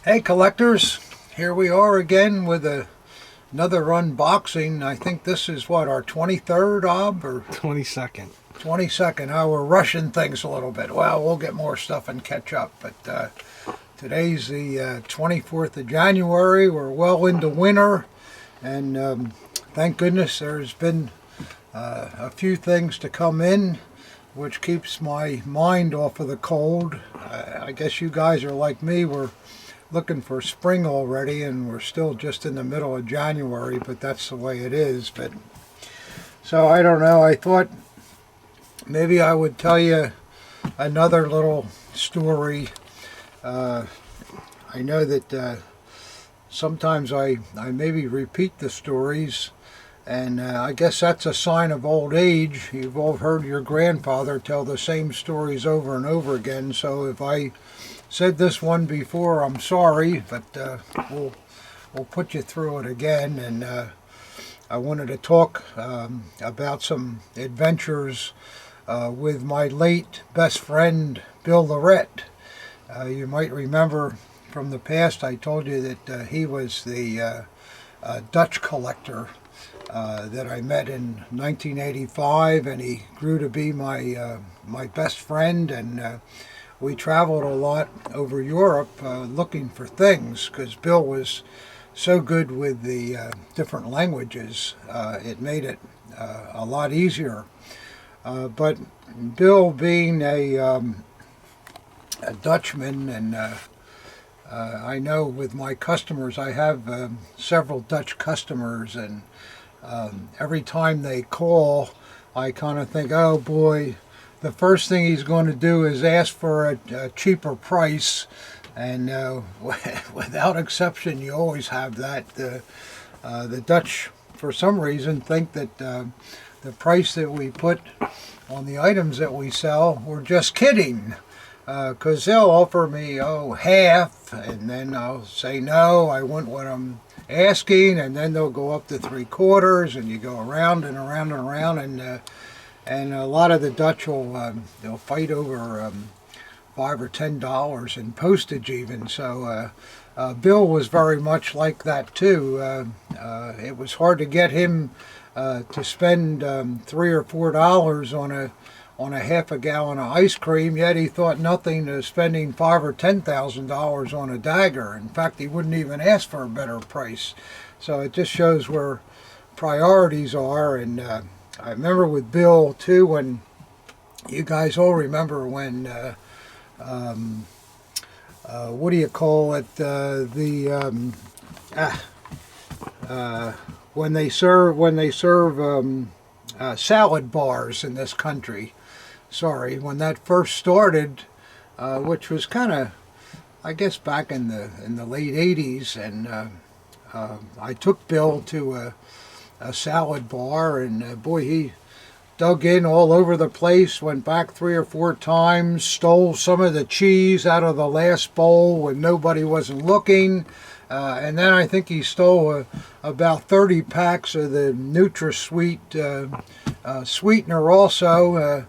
Hey collectors, here we are again with another unboxing. I think this is what, our 23rd, Ob, or 22nd. 22nd. Oh, we're rushing things a little bit. Well, we'll get more stuff and catch up, but today's the 24th of January. We're well into winter, and thank goodness there's been a few things to come in, which keeps my mind off of the cold. I guess you guys are like me. We're looking for spring already, and we're still just in the middle of January, but that's the way it is. But so I don't know, I thought maybe I would tell you another little story. I know that sometimes I maybe repeat the stories, and I guess that's a sign of old age. You've all heard your grandfather tell the same stories over and over again, so if I said this one before, I'm sorry, but we'll put you through it again. And I wanted to talk about some adventures with my late best friend Bill Lorette. You might remember from the past I told you that he was the Dutch collector that I met in 1985, and he grew to be my best friend, and we traveled a lot over Europe looking for things because Bill was so good with the different languages. It made it a lot easier. But Bill being a Dutchman, and I know with my customers, I have several Dutch customers, and every time they call, I kind of think, oh boy, the first thing he's going to do is ask for a cheaper price, and without exception, you always have that. The Dutch, for some reason, think that the price that we put on the items that we sell, we're just kidding, because they'll offer me, half, and then I'll say, no, I want what I'm asking, and then they'll go up to 3/4, and you go around and around and around, and a lot of the Dutch will they'll fight over $5 or $10 in postage even. So Bill was very much like that too. It was hard to get him to spend $3 or $4 on a half a gallon of ice cream. Yet he thought nothing of spending $5,000 or $10,000 on a dagger. In fact, he wouldn't even ask for a better price. So it just shows where priorities are. And I remember with Bill too, when you guys all remember when what do you call it, when they serve salad bars in this country. Sorry, when that first started, which was kind of, I guess, back in the late '80s, and I took Bill to a salad bar, and boy, he dug in all over the place, went back 3 or 4 times, stole some of the cheese out of the last bowl when nobody wasn't looking, and then I think he stole about 30 packs of the NutraSweet sweetener also.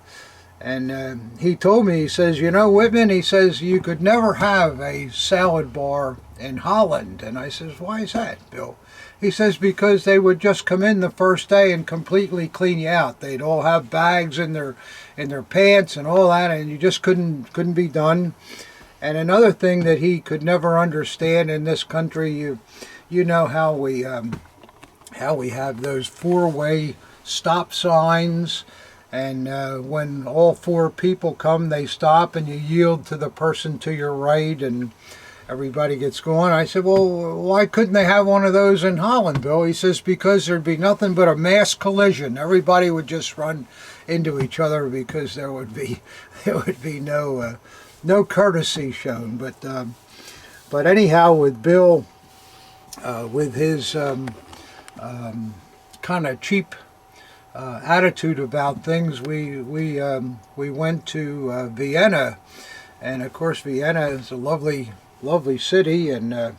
And he told me, he says, you know, Whitman, he says, you could never have a salad bar in Holland. And I says, why is that, Bill? He says, because they would just come in the first day and completely clean you out. They'd all have bags in their pants and all that, and you just couldn't be done. And another thing that he could never understand in this country, you know how we have those 4-way stop signs. And when all 4 people come, they stop, and you yield to the person to your right, and everybody gets going. I said, well, why couldn't they have one of those in Holland, Bill? He says, because there'd be nothing but a mass collision. Everybody would just run into each other because there would be no courtesy shown. But anyhow, with Bill, with his kind of cheap attitude about things, we went to Vienna, and of course Vienna is a lovely city, and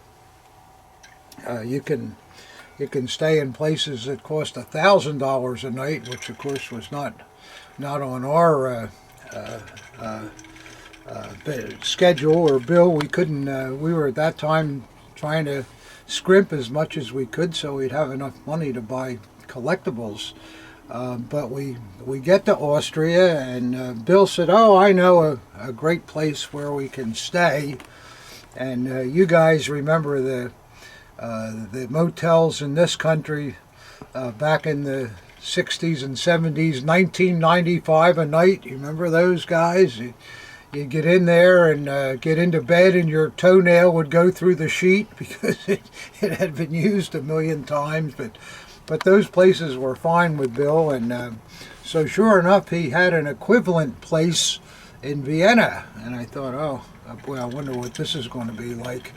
you can stay in places that cost $1,000 a night, which of course was not on our schedule or bill. We couldn't. We were at that time trying to scrimp as much as we could so we'd have enough money to buy collectibles. But we get to Austria, and Bill said, "Oh, I know a great place where we can stay." And you guys remember the motels in this country back in the 60s and 70s, 1995 a night. You remember those guys? You get in there and get into bed, and your toenail would go through the sheet because it had been used a million times. But those places were fine with Bill, and so sure enough, he had an equivalent place in Vienna. And I thought, oh, boy, I wonder what this is going to be like.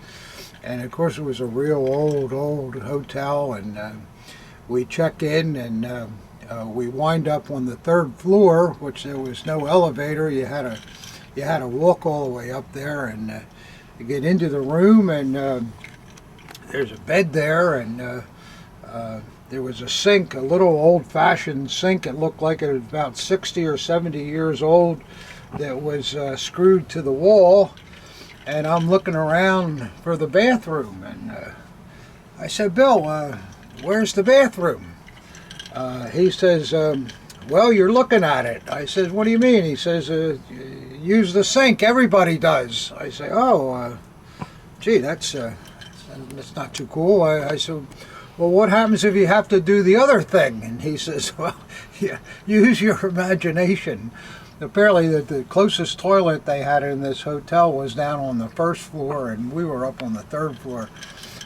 And of course, it was a real old hotel, and we check in, and we wind up on the third floor, which there was no elevator. You had to walk all the way up there, and you get into the room, and there's a bed there, and there was a sink, a little old-fashioned sink. It looked like it was about 60 or 70 years old, that was screwed to the wall. And I'm looking around for the bathroom, and I said, "Bill, where's the bathroom?" He says, "Well, you're looking at it." I said, "What do you mean?" He says, "Use the sink. Everybody does." I say, "Oh, gee, that's not too cool." I said, "Well, what happens if you have to do the other thing?" And he says, "Well, yeah, use your imagination." Apparently, the closest toilet they had in this hotel was down on the first floor, and we were up on the third floor.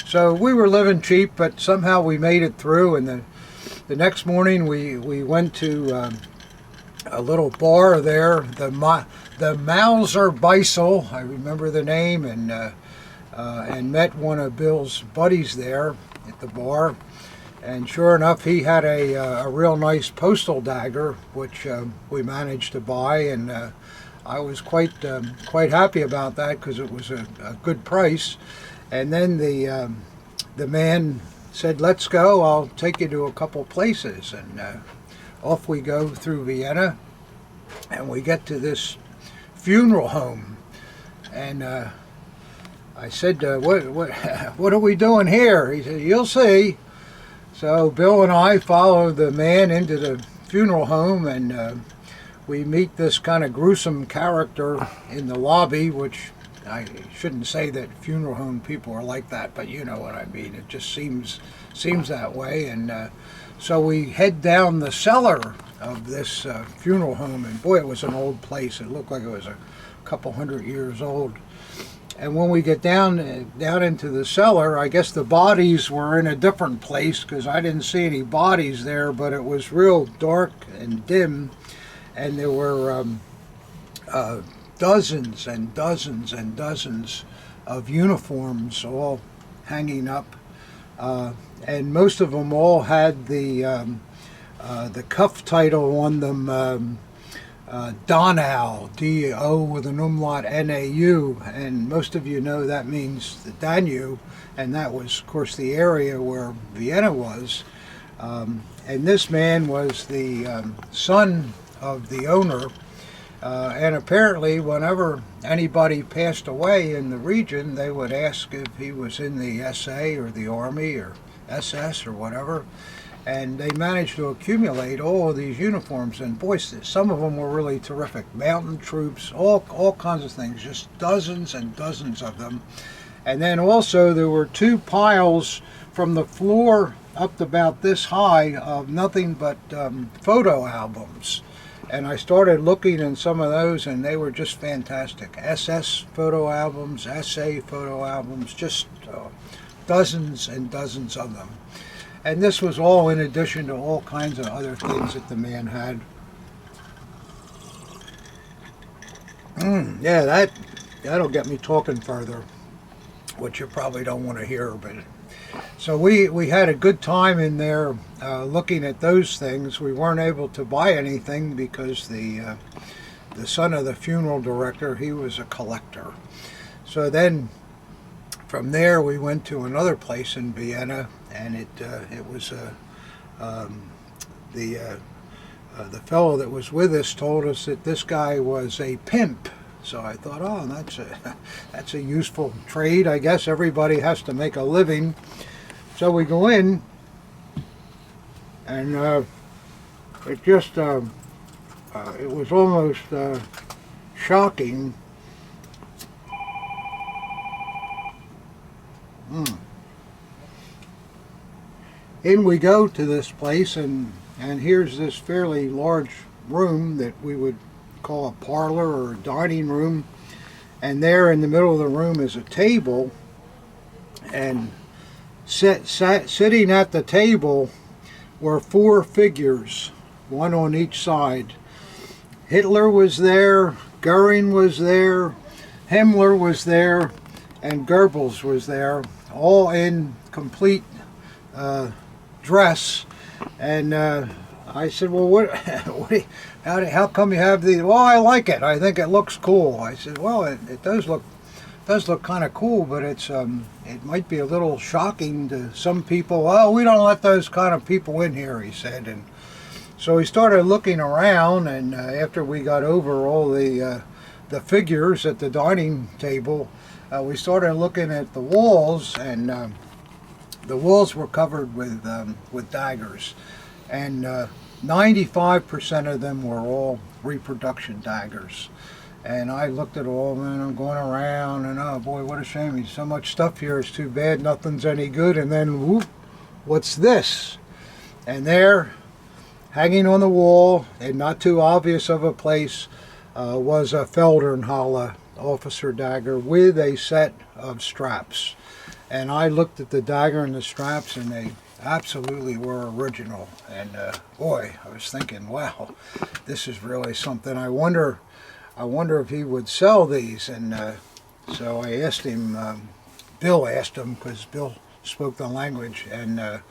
So we were living cheap, but somehow we made it through. And the next morning, we went to a little bar there, the Mauser Beisel, I remember the name, and met one of Bill's buddies there at the bar. And sure enough, he had a real nice postal dagger, which we managed to buy, and I was quite happy about that because it was a good price. And then the man said, "Let's go. I'll take you to a couple places." And off we go through Vienna, and we get to this funeral home. And I said, "What are we doing here?" He said, "You'll see." So Bill and I follow the man into the funeral home, and we meet this kind of gruesome character in the lobby, which I shouldn't say that funeral home people are like that, but you know what I mean. It just seems that way. And so we head down the cellar of this funeral home, and boy, it was an old place. It looked like it was a couple hundred years old. And when we get down into the cellar, I guess the bodies were in a different place because I didn't see any bodies there, but it was real dark and dim, and there were dozens and dozens and dozens of uniforms all hanging up, and most of them all had the cuff title on them. Donau, D-O with an umlaut, N-A-U, and most of you know that means the Danube, and that was, of course, the area where Vienna was. And this man was the son of the owner, and apparently whenever anybody passed away in the region, they would ask if he was in the SA or the Army or SS or whatever. And they managed to accumulate all of these uniforms, and boy, some of them were really terrific. Mountain troops, all kinds of things, just dozens and dozens of them. And then also there were two piles from the floor up to about this high of nothing but photo albums. And I started looking in some of those, and they were just fantastic. SS photo albums, SA photo albums, just dozens and dozens of them. And this was all in addition to all kinds of other things that the man had. Yeah, that'll get me talking further, which you probably don't want to hear. But so we had a good time in there looking at those things. We weren't able to buy anything because the son of the funeral director, he was a collector. So then from there we went to another place in Vienna, and it was the fellow that was with us told us that this guy was a pimp, So I thought, oh, that's a useful trade. I guess everybody has to make a living. So we go in, and it just it was almost shocking. In we go to this place, and here's this fairly large room that we would call a parlor or a dining room, and there in the middle of the room is a table, and sitting at the table were 4 figures, one on each side. Hitler was there, Goering was there, Himmler was there, and Goebbels was there, all in complete dress. And I said, well, how come you have these? Well, I like it. I think it looks cool. I said, well, it does look kind of cool, but it might be a little shocking to some people. Well, we don't let those kind of people in here, he said. And so we started looking around, and after we got over all the figures at the dining table, we started looking at the walls, and the walls were covered with daggers, and 95% of them were all reproduction daggers. And I looked at all of them, and I'm going around, and oh boy, what a shame. There's so much stuff here. It's too bad nothing's any good. And then, whoop, what's this? And there, hanging on the wall, and not too obvious of a place, was a Feldherrnhalle officer dagger with a set of straps. And I looked at the dagger and the straps, and they absolutely were original. And boy, I was thinking, wow, this is really something. I wonder if he would sell these. And so I asked him, Bill asked him, because Bill spoke the language, and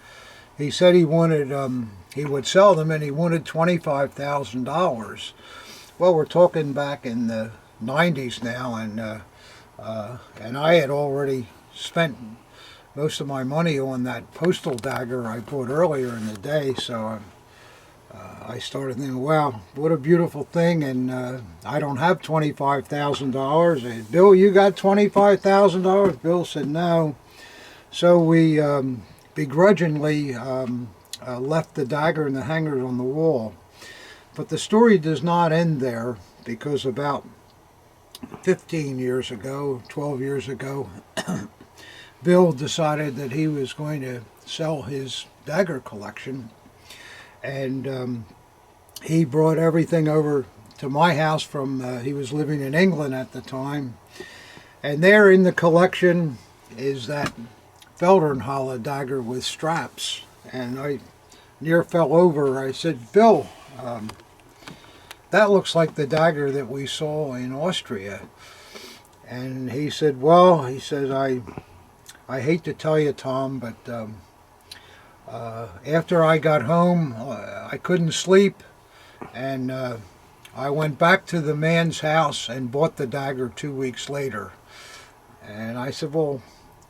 he said he would sell them, and he wanted $25,000. Well, we're talking back in the 90s now, and I had already spent most of my money on that postal dagger I bought earlier in the day, so I started thinking, wow, what a beautiful thing. And I don't have $25,000. Bill, you got $25,000? Bill said no. So we begrudgingly left the dagger and the hangers on the wall. But the story does not end there, because about 15 years ago, 12 years ago, Bill decided that he was going to sell his dagger collection, and he brought everything over to my house from, he was living in England at the time, and there in the collection is that Feldherrnhalle dagger with straps. And I near fell over. I said, Bill, that looks like the dagger that we saw in Austria. And he said, well, he said, I hate to tell you, Tom, but after I got home, I couldn't sleep, and I went back to the man's house and bought the dagger 2 weeks later. And I said, well,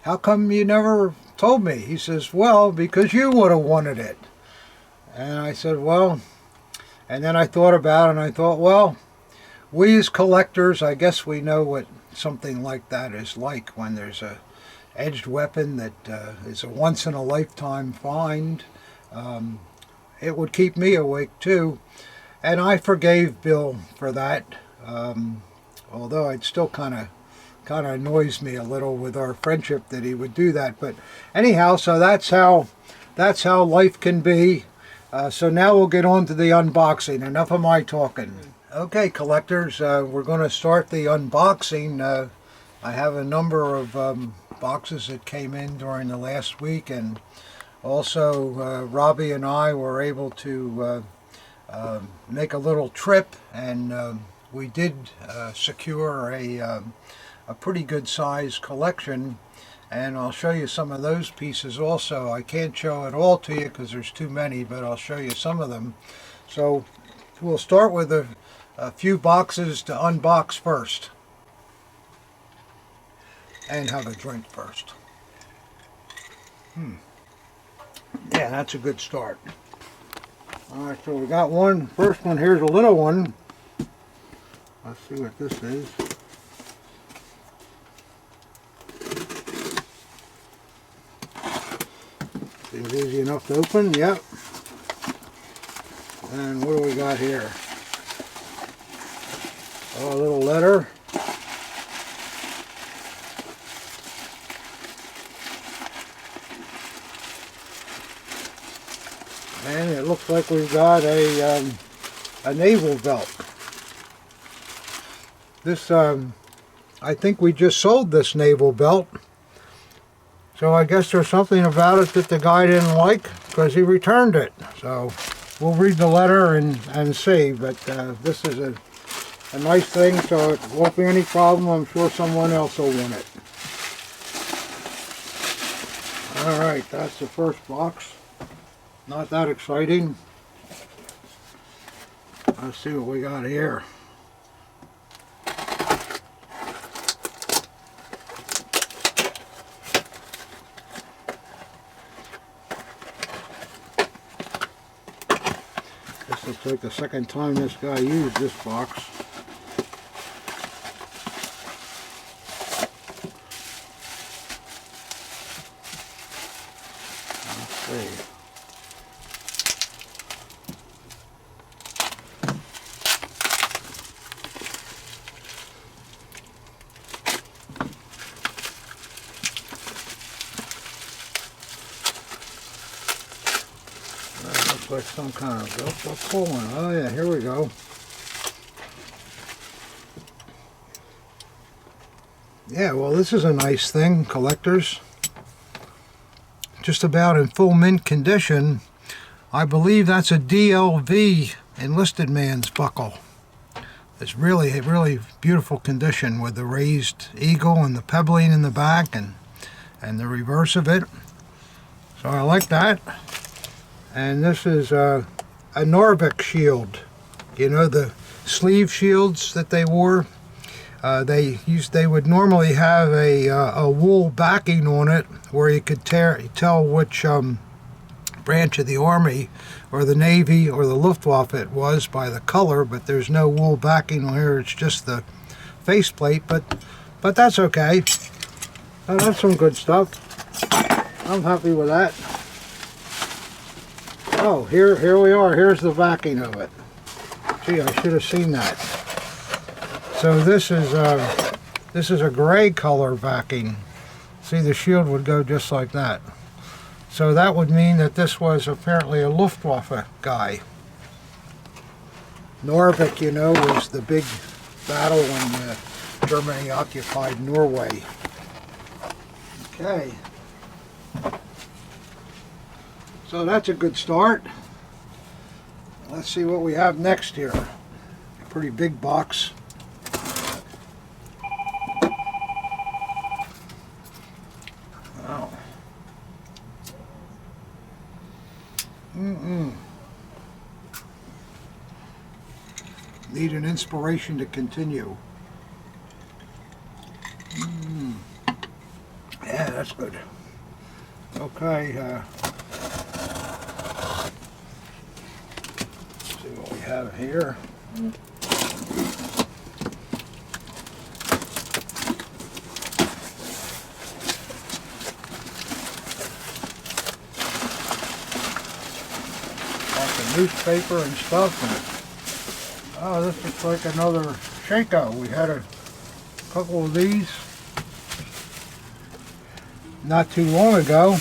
how come you never told me? He says, well, because you would have wanted it. And I said, well, and then I thought about it, and I thought, well, we as collectors, I guess we know what something like that is like when there's a edged weapon that is a once-in-a-lifetime find. It would keep me awake too. And I forgave Bill for that, although it still kind of annoys me a little with our friendship that he would do that. But anyhow, so that's how life can be. So now we'll get on to the unboxing. Enough of my talking. Okay, collectors, we're going to start the unboxing. I have a number of boxes that came in during the last week, and also Robbie and I were able to make a little trip, and we did secure a pretty good size collection, and I'll show you some of those pieces also. I can't show it all to you because there's too many, but I'll show you some of them. So we'll start with a few boxes to unbox first, and have a drink first. Yeah, that's a good start. Alright, so we got one. First one, here's a little one. Let's see what this is. Seems easy enough to open. Yep. And what do we got here? Oh, a little letter. And it looks like we've got a naval belt. This, I think we just sold this naval belt. So I guess there's something about it that the guy didn't like because he returned it. So we'll read the letter and see. But this is a nice thing, so it won't be any problem. I'm sure someone else will want it. Alright, that's the first box. Not that exciting. Let's see what we got here. This looks like the second time this guy used this box. Let's see. Like some kind of pulling. Oh yeah, here we go. Yeah, well, this is a nice thing, collectors. Just about in full mint condition. I believe that's a DLV enlisted man's buckle. It's really a really beautiful condition with the raised eagle and the pebbling in the back and the reverse of it. So I like that. And this is a Norvik shield. You know, the sleeve shields that they wore? They would normally have a wool backing on it where you could tell which branch of the Army or the Navy or the Luftwaffe it was by the color, but there's no wool backing on here. It's just the faceplate, but that's okay. That's some good stuff. I'm happy with that. Oh, here we are. Here's the backing of it. Gee, I should have seen that. So this is a gray color backing. See, the shield would go just like that. So that would mean that this was apparently a Luftwaffe guy. Norvik, you know, was the big battle when Germany occupied Norway. Okay. So that's a good start. Let's see what we have next here. A pretty big box. Wow. Need an inspiration to continue. Yeah, that's good. Okay. See what we have here. Lots of newspaper and stuff. And, oh, this looks like another Shako. We had a couple of these not too long ago.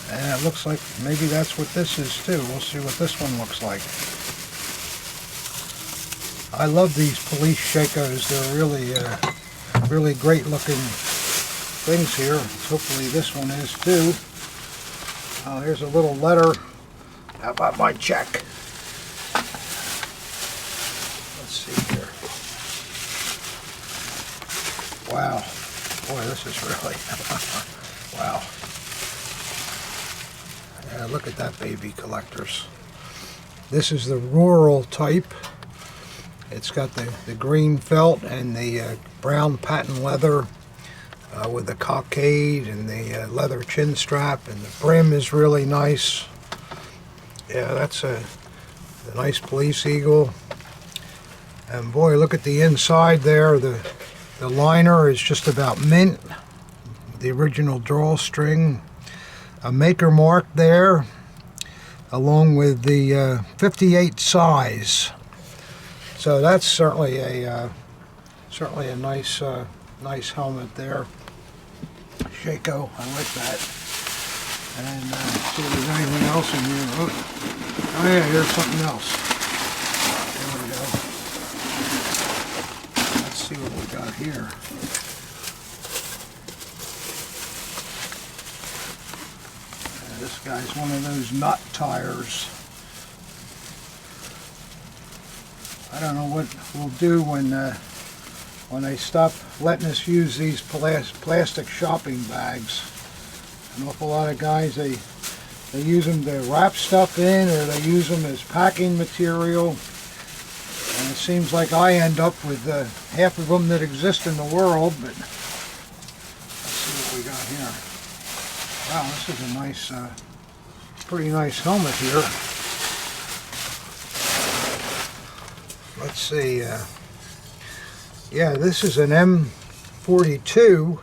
And it looks like maybe that's what this is too. We'll see what this one looks like. I love these police Shakos. They're really great looking things here. Hopefully this one is too. Here's a little letter. How about my check? Let's see here. Wow. Boy, this is really... wow. Yeah, look at that baby, collectors. This is the rural type. It's got the green felt and the brown patent leather with the cockade and the leather chin strap, and the brim is really nice. Yeah, that's a nice police eagle. And boy, look at the inside there. The liner is just about mint. The original drawstring. a maker mark there, along with the 58 size. So that's certainly a nice nice helmet there. Shako, I like that. And see if there's anything else in here. Oh yeah, here's something else. There we go. Let's see what we got here. This guy's one of those nut tires. I don't know what we'll do when they stop letting us use these plastic shopping bags. An awful lot of guys, they use them to wrap stuff in, or they use them as packing material. And it seems like I end up with half of them that exist in the world. But let's see what we got here. Wow, this is a nice, pretty nice helmet here. Let's see. Yeah, this is an M42,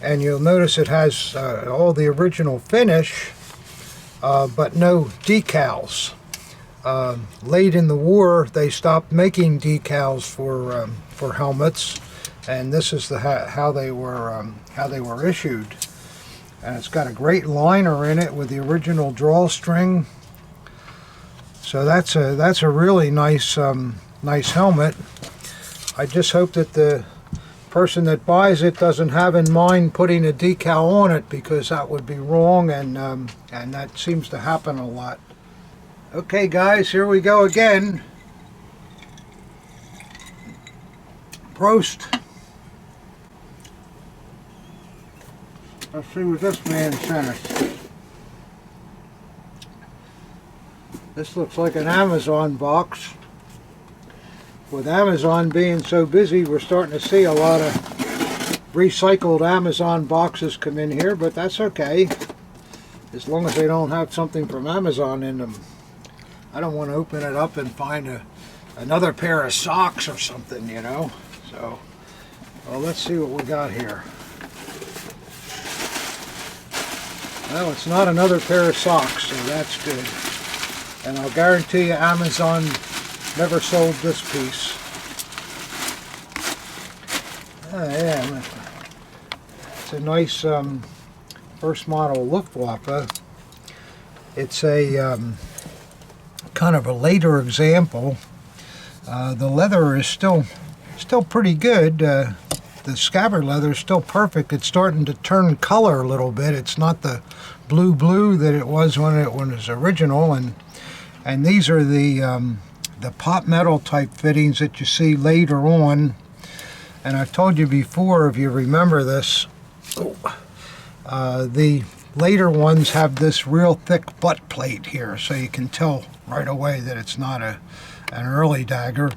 and you'll notice it has all the original finish, but no decals. Late in the war, they stopped making decals for helmets, and this is how they were issued. And it's got a great liner in it with the original drawstring. So that's a really nice nice helmet. I just hope that the person that buys it doesn't have in mind putting a decal on it, because that would be wrong, and that seems to happen a lot. Okay guys, here we go again. Prost. Let's see what this man sent us. This looks like an Amazon box. With Amazon being so busy, we're starting to see a lot of recycled Amazon boxes come in here, but that's okay, as long as they don't have something from Amazon in them. I don't want to open it up and find another pair of socks or something, you know. So, well, let's see what we got here. Well, it's not another pair of socks, so that's good. And I'll guarantee you Amazon never sold this piece. Oh yeah, it's a nice first model Luftwaffe. It's a kind of a later example. The leather is still pretty good. The scabbard leather is still perfect. It's starting to turn color a little bit. It's not the blue that it was when it was original, and these are the pot metal type fittings that you see later on. And I've told you before, if you remember this, the later ones have this real thick butt plate here, so you can tell right away that it's not an early dagger.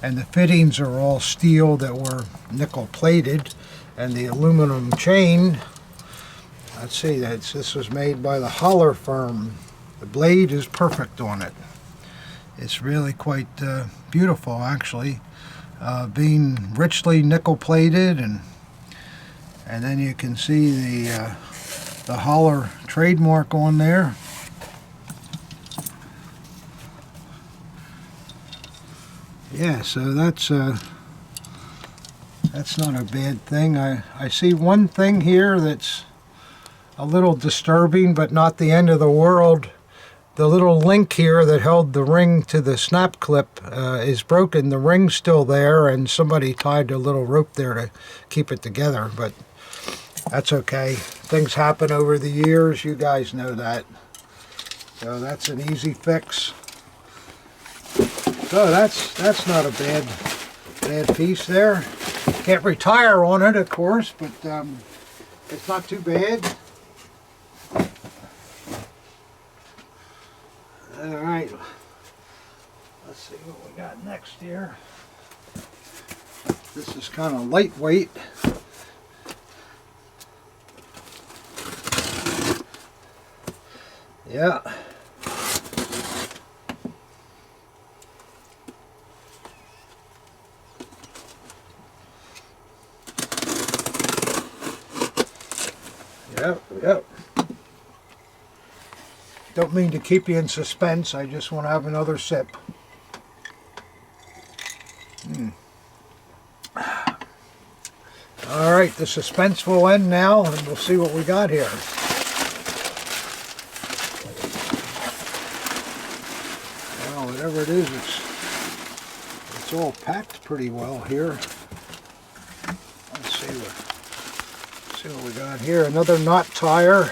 And the fittings are all steel that were nickel plated, and the aluminum chain, let's see, this was made by the Holler firm. The blade is perfect on it. It's really quite beautiful, actually, being richly nickel plated, and then you can see the Holler trademark on there. Yeah, so that's not a bad thing. I see one thing here that's a little disturbing, but not the end of the world. The little link here that held the ring to the snap clip is broken. The ring's still there, and somebody tied a little rope there to keep it together, but that's okay. Things happen over the years, you guys know that. So that's an easy fix. So that's not a bad piece there. Can't retire on it, of course, but it's not too bad. Alright, let's see what we got next here. This is kind of lightweight. Yeah. Yep. Don't mean to keep you in suspense. I just want to have another sip. All right, the suspense will end now, and we'll see what we got here. Well, whatever it is, it's all packed pretty well here. Let's see what we got here. Another knot tire.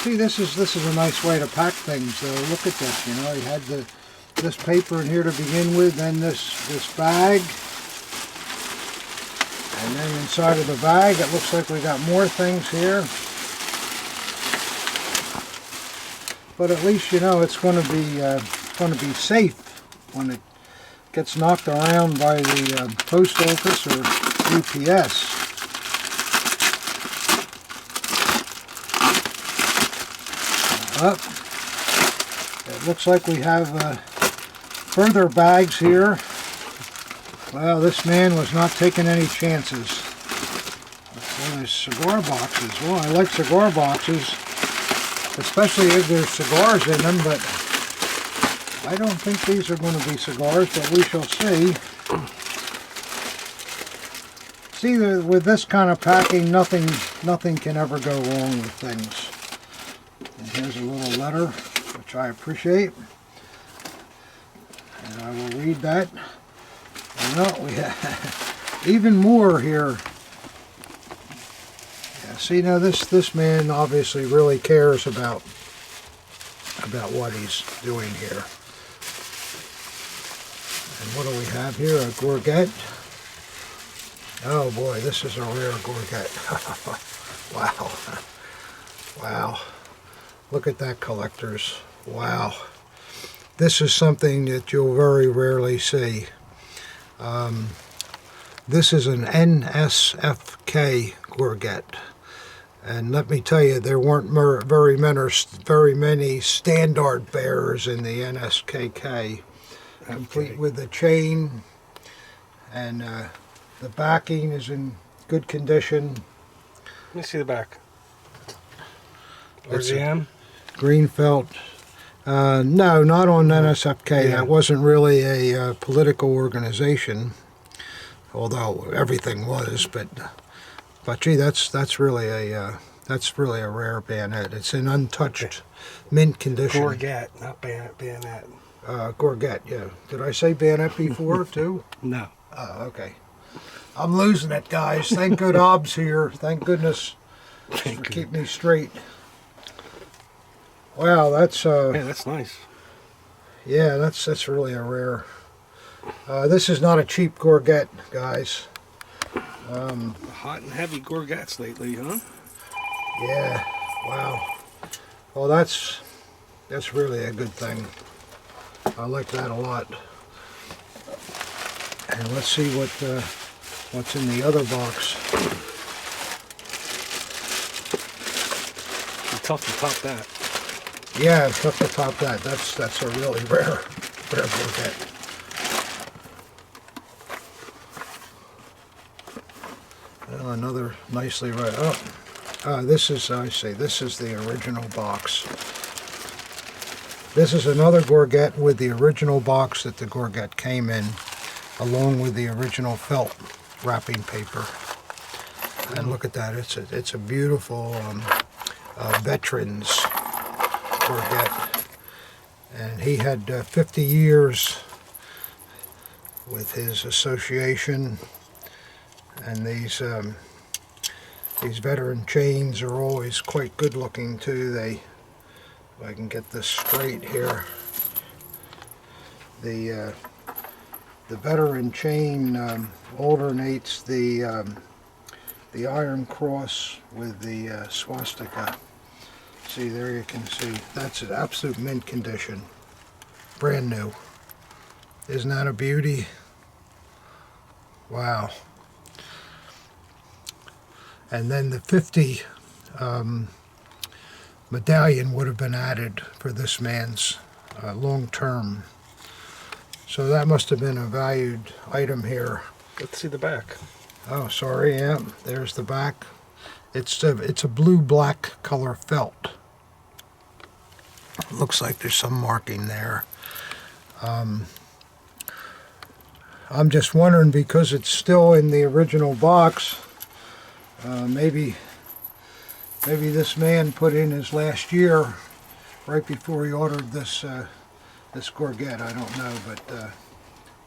See, this is a nice way to pack things. Look at this. You know, you had this paper in here to begin with, then this bag, and then inside of the bag, it looks like we got more things here. But at least you know it's going to be safe when it gets knocked around by the post office or UPS. Up. It looks like we have further bags here. Well, this man was not taking any chances. So there's cigar boxes. Well, I like cigar boxes, especially if there's cigars in them, but I don't think these are going to be cigars, but we shall see. See, with this kind of packing, nothing can ever go wrong with things. And here's a little letter, which I appreciate. And I will read that. Well, we have even more here. Yeah, see, now this man obviously really cares about what he's doing here. And what do we have here? A gourget. Oh boy, this is a rare gourget. Wow. Wow. Look at that, collectors. Wow. This is something that you'll very rarely see. This is an NSFK gourget. And let me tell you, there weren't very many standard bearers in the NSKK. Complete with the chain, and the backing is in good condition. Let me see the back. RZM? Green felt. No, not on NSFK. Yeah. That wasn't really a political organization, although everything was. But gee, that's really a rare bayonet. It's in untouched mint condition. Gourget, not bayonet. Gourget, yeah. Did I say bayonet before too? No. Oh, okay. I'm losing it, guys. Thank good Ob's here. Thank goodness for keeping me straight. Wow, that's Yeah, that's nice. yeah, that's really a rare. This is not a cheap gourget, guys. Hot and heavy gourgets lately, huh? Yeah, wow. Well, that's really a good thing. I like that a lot. And let's see what's in the other box. It's tough to top that. Yeah, it's tough to top that. That's a really rare gourget. Well, another nicely right up. This is the original box. This is another gourget with the original box that the gourget came in, along with the original felt wrapping paper. And look at that! It's a beautiful veterans gourget, and he had 50 years with his association. And these veteran chains are always quite good looking too. If I can get this straight here, the veteran chain alternates the Iron Cross with the swastika. See, there you can see that's an absolute mint condition, brand new. Isn't that a beauty? Wow. And then the 50 medallion would have been added for this man's long term. So that must have been a valued item here. Let's see the back. Oh, sorry, yeah, there's the back. It's a blue-black color felt. Looks like there's some marking there. I'm just wondering, because it's still in the original box, maybe this man put in his last year right before he ordered this this Gorget. I don't know, but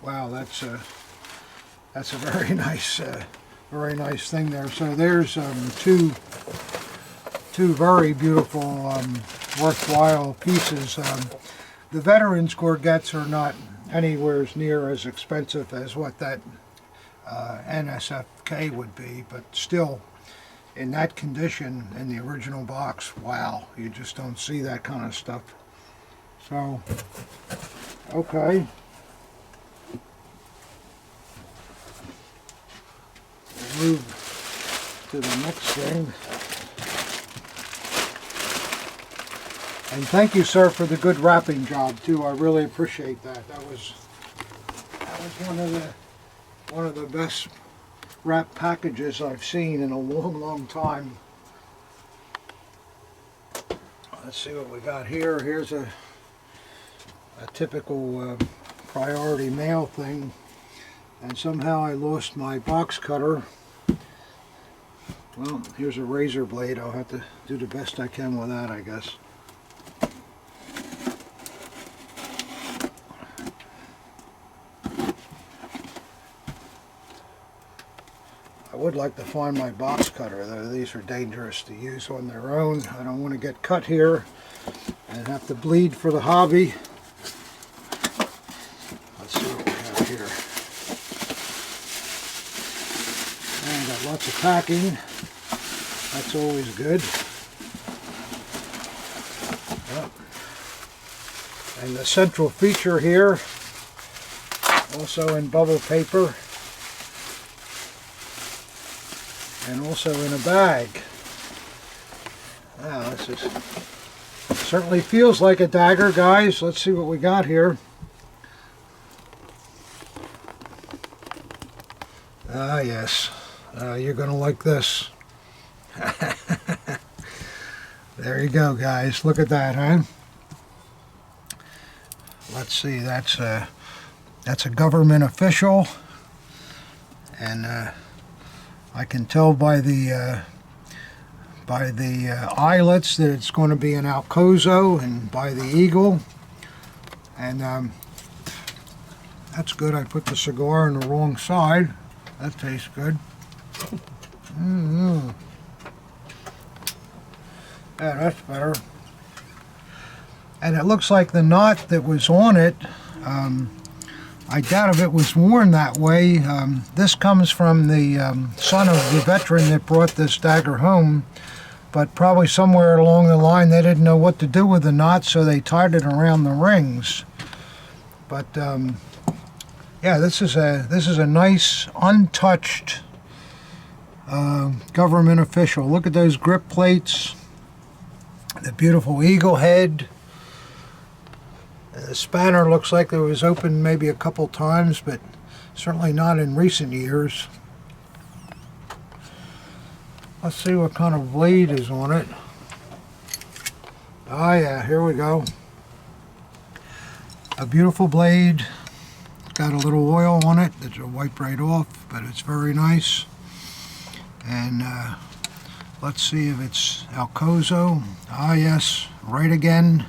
wow, that's a very nice thing there. So there's two very beautiful, worthwhile pieces. The Veterans Gorgets are not anywhere near as expensive as what that NSFK would be, but still, in that condition, in the original box, wow, you just don't see that kind of stuff. So, okay. We'll move to the next thing. And thank you, sir, for the good wrapping job too. I really appreciate that. That was one of the best wrap packages I've seen in a long time. Let's see what we got here. Here's a typical priority mail thing, and somehow I lost my box cutter. Well, here's a razor blade. I'll have to do the best I can with that, I guess. I would like to find my box cutter, though. These are dangerous to use on their own. I don't want to get cut here and have to bleed for the hobby. Let's see what we have here. And got lots of packing. That's always good. Yep. And the central feature here, also in bubble paper, and also in a bag. Wow, this is certainly feels like a dagger, guys. Let's see what we got here. Ah, yes. You're going to like this. There you go, guys. Look at that, huh? Let's see. That's a government official, and I can tell by the eyelets that it's going to be an Alcozo, and by the eagle. And that's good. I put the cigar on the wrong side. That tastes good. Mm-hmm. Yeah, that's better. And it looks like the knot that was on it, I doubt if it was worn that way. This comes from the son of the veteran that brought this dagger home, but probably somewhere along the line they didn't know what to do with the knot, so they tied it around the rings. But yeah, this is a nice, untouched government official. Look at those grip plates, the beautiful eagle head. The spanner looks like it was opened maybe a couple times, but certainly not in recent years. Let's see what kind of blade is on it. Ah, yeah, here we go. A beautiful blade. It's got a little oil on it that will wipe right off, but it's very nice. And let's see if it's Alcozo. Ah, yes, right again.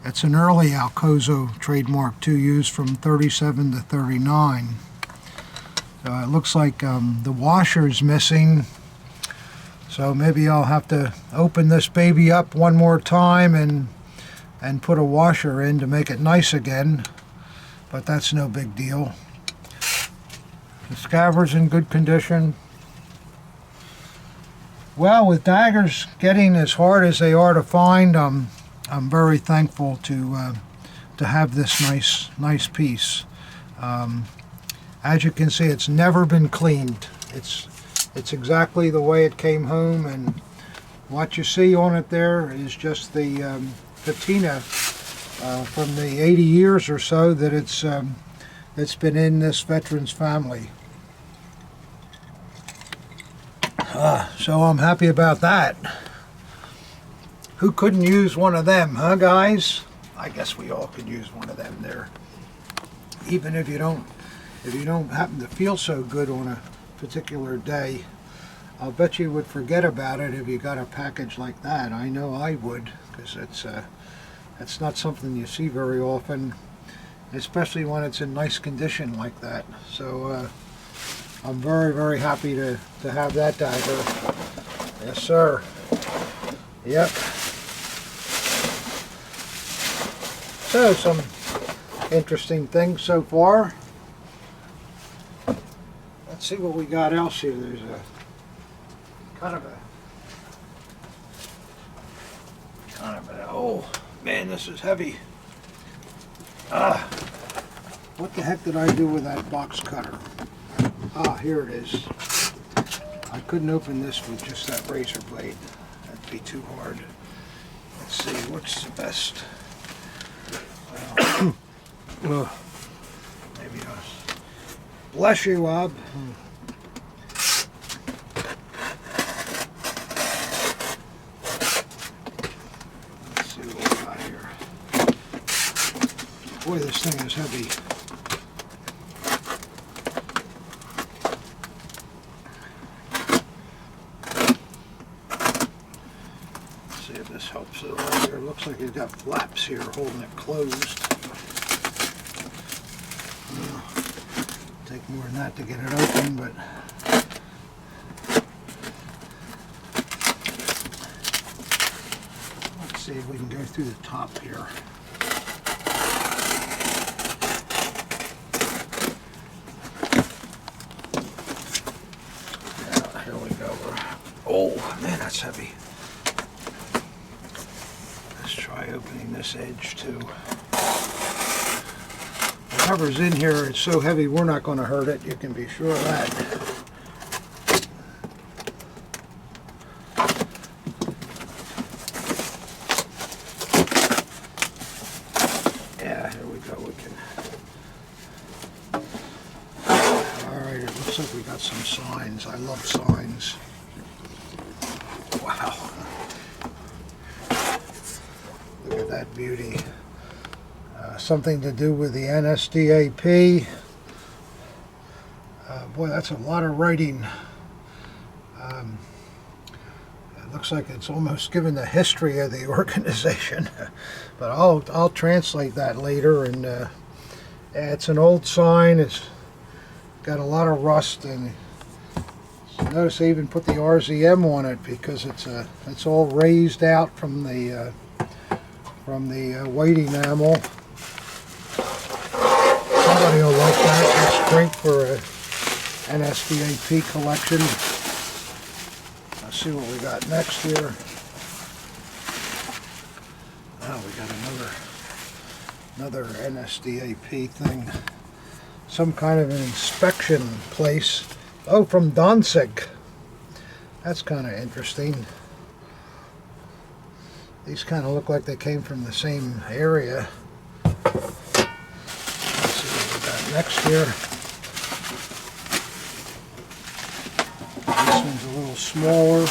It's an early Alcozo trademark too, used from 37 to 39. So it looks like the washer's missing. So maybe I'll have to open this baby up one more time and put a washer in to make it nice again. But that's no big deal. The scabbard's in good condition. Well, with daggers getting as hard as they are to find, I'm very thankful to have this nice piece. As you can see, it's never been cleaned. It's exactly the way it came home, and what you see on it there is just the patina from the 80 years or so that it's been in this veteran's family. So I'm happy about that. Who couldn't use one of them, huh, guys? I guess we all could use one of them there. Even if you don't happen to feel so good on a particular day, I'll bet you would forget about it if you got a package like that. I know I would, because it's not something you see very often, especially when it's in nice condition like that. So I'm very, very happy to have that diver. Yes, sir. Yep. So some interesting things so far. Let's see what we got else here. There's a kind of a oh man, this is heavy. What the heck did I do with that box cutter? Here it is. I couldn't open this with just that razor blade. That'd be too hard. Let's see, what's the best? Well, maybe bless you, Bob. Let's see what we got here. Boy, this thing is heavy. Let's see if this helps it all here. Looks like it's got flaps here holding it closed. Take more than that to get it open, but let's see if we can go through the top here. Yeah, here we go. Oh man, that's heavy. Let's try opening this edge too. Whatever's in here, it's so heavy we're not going to hurt it, you can be sure of that. Yeah, here we go. We can. Alright, it looks like we got some signs. I love signs. Wow. Look at that beauty. Something to do with the NSDAP. Boy, that's a lot of writing. It looks like it's almost given the history of the organization, but I'll translate that later. And it's an old sign. It's got a lot of rust, and notice they even put the RZM on it because it's all raised out from the weight enamel. Somebody will like that. That's great for a NSDAP collection. Let's see what we got next here. Oh, we got another NSDAP thing. Some kind of an inspection place. Oh, from Danzig. That's kind of interesting. These kind of look like they came from the same area. Next here, this one's a little smaller.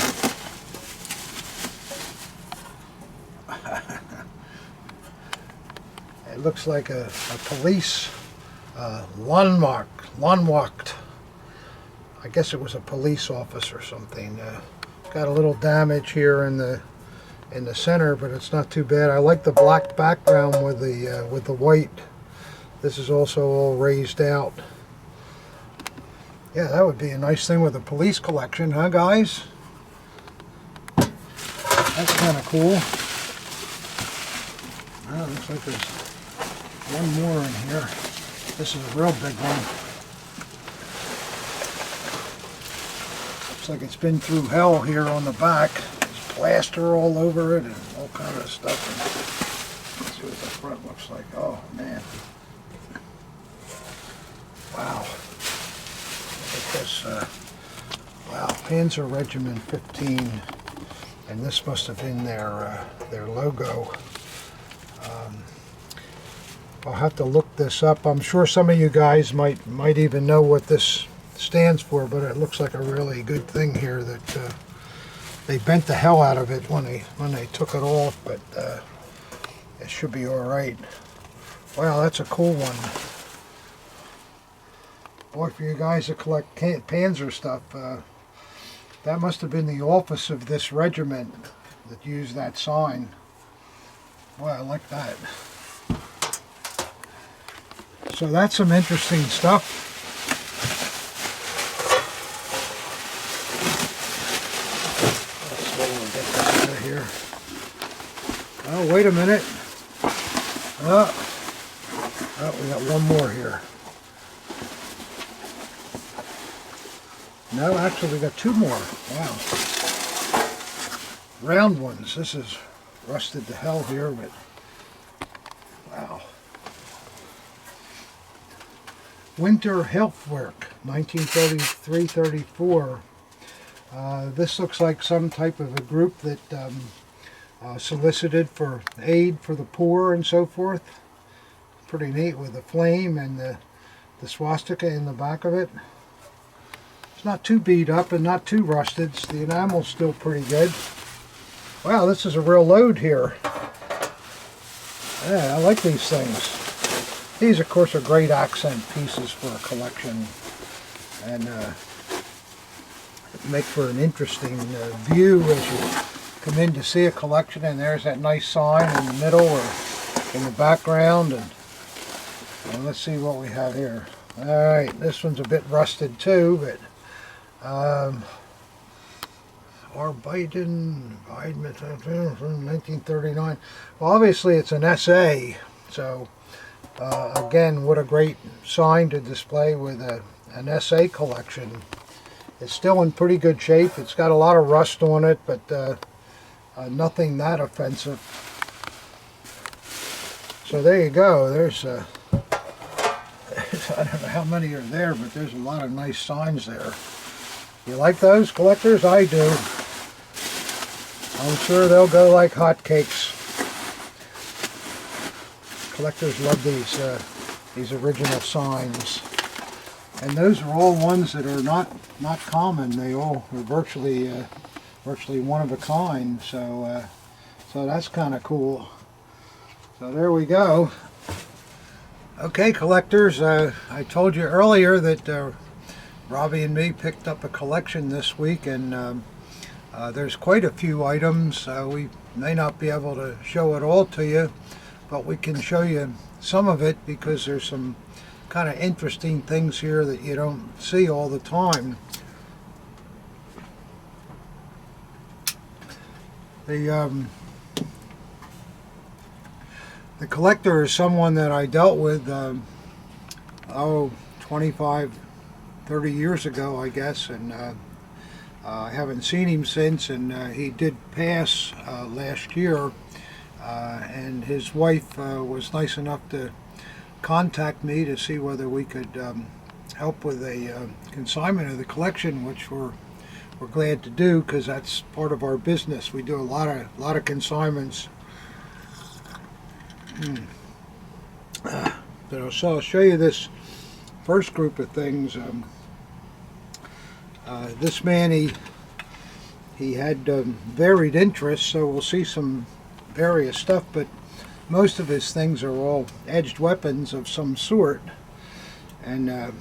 It looks like a police Landwacht. I guess it was a police office or something. Got a little damage here in the center, but it's not too bad. I like the black background with the white. This is also all raised out. Yeah, that would be a nice thing with a police collection, huh, guys? That's kind of cool. Oh, looks like there's one more in here. This is a real big one. Looks like it's been through hell here on the back. There's plaster all over it and all kind of stuff. And let's see what the front looks like. Oh, man. Wow. Look at this. Wow, Panzer Regiment 15. And this must have been their logo. I'll have to look this up. I'm sure some of you guys might even know what this stands for, but it looks like a really good thing here that they bent the hell out of it when they took it off, but it should be all right. Wow, that's a cool one. Boy, for you guys that collect Panzer stuff, that must have been the office of this regiment that used that sign. Boy, I like that. So that's some interesting stuff. Let's get that out of here. Oh, wait a minute. Oh, we got one more here. No, actually we got two more. Wow. Round ones. This is rusted to hell here, but wow. Winter Health Work, 1933-34. This looks like some type of a group that solicited for aid for the poor and so forth. Pretty neat with the flame and the swastika in the back of it. It's not too beat up and not too rusted. The enamel's still pretty good. Wow, this is a real load here. Yeah, I like these things. These, of course, are great accent pieces for a collection and make for an interesting view as you come in to see a collection. And there's that nice sign in the middle or in the background. And let's see what we have here. All right, this one's a bit rusted too, but Biden, 1939. Well, obviously it's an SA, so again, what a great sign to display with an SA collection. It's still in pretty good shape. It's got a lot of rust on it, but nothing that offensive. So there you go. There's I don't know how many are there, but there's a lot of nice signs there. You like those, collectors? I do. I'm sure they'll go like hotcakes. Collectors love these original signs, and those are all ones that are not common. They all are virtually one of a kind. So that's kind of cool. So there we go. Okay, collectors. I told you earlier that Robbie and me picked up a collection this week, and there's quite a few items. We may not be able to show it all to you, but we can show you some of it because there's some kind of interesting things here that you don't see all the time. The collector is someone that I dealt with 25, 30 years ago, I guess, and I haven't seen him since, and he did pass last year, and his wife was nice enough to contact me to see whether we could help with a consignment of the collection, which we're glad to do because that's part of our business. We do a lot of consignments. So I'll show you this first group of things. This man, he had varied interests, so we'll see some various stuff, but most of his things are all edged weapons of some sort. And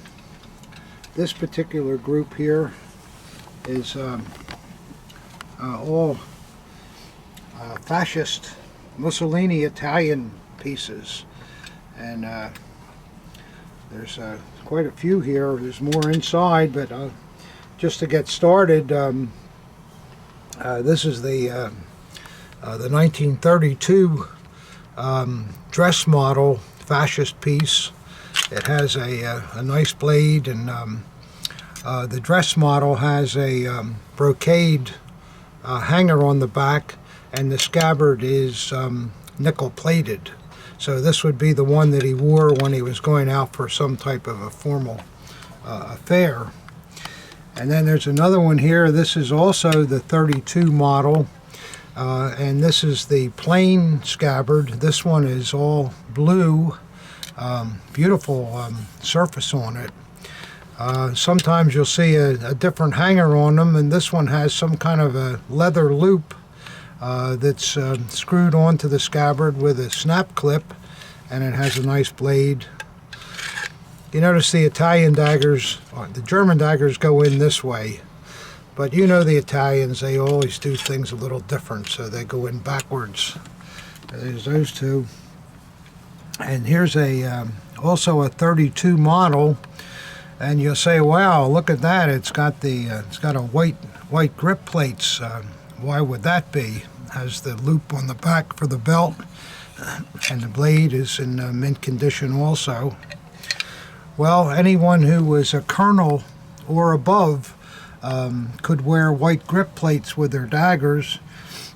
this particular group here is all fascist Mussolini Italian pieces, and there's quite a few here. There's more inside, but just to get started, this is the 1932 dress model fascist piece. It has a nice blade, and the dress model has a brocade hanger on the back, and the scabbard is nickel plated. So this would be the one that he wore when he was going out for some type of a formal affair. And then there's another one here. This is also the 32 model, and this is the plain scabbard. This one is all blue, beautiful surface on it. Sometimes you'll see a different hanger on them, and this one has some kind of a leather loop that's screwed onto the scabbard with a snap clip, and it has a nice blade. You notice the Italian daggers, or the German daggers, go in this way, but you know the Italians, they always do things a little different, so they go in backwards. There's those two. And here's also a 32 model, and you'll say, wow, look at that, it's got a white grip plates. Why would that be? It has the loop on the back for the belt, and the blade is in mint condition also. Well, anyone who was a colonel or above could wear white grip plates with their daggers,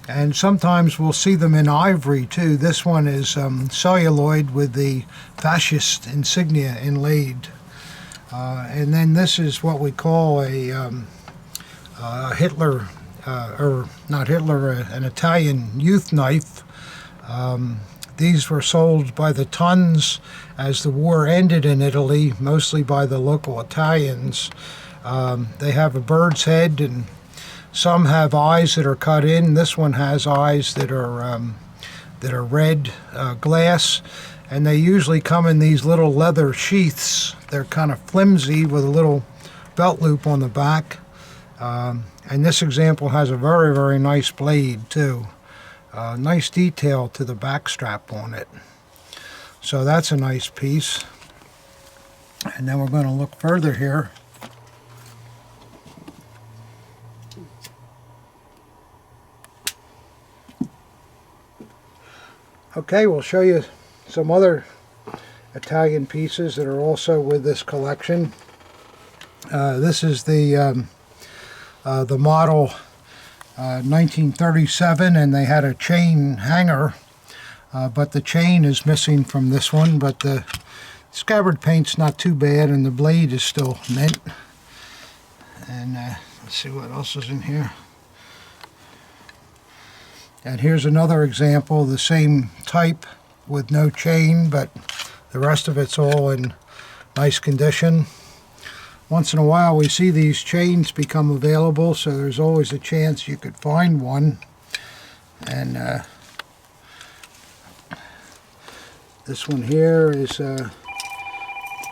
and sometimes we'll see them in ivory too. This one is celluloid with the fascist insignia inlaid. And then this is what we call a Hitler, or not Hitler, an Italian youth knife. These were sold by the tons as the war ended in Italy, mostly by the local Italians. They have a bird's head, and some have eyes that are cut in. This one has eyes that are red glass, and they usually come in these little leather sheaths. They're kind of flimsy with a little belt loop on the back. And this example has a very, very nice blade too. Nice detail to the back strap on it. So that's a nice piece. And then we're going to look further here. Okay, we'll show you some other Italian pieces that are also with this collection. This is the model 1937, and they had a chain hanger, but the chain is missing from this one, but the scabbard paint's not too bad, and the blade is still mint. And let's see what else is in here. And here's another example, the same type with no chain, but the rest of it's all in nice condition. Once in a while we see these chains become available, so there's always a chance you could find one. And this one here is the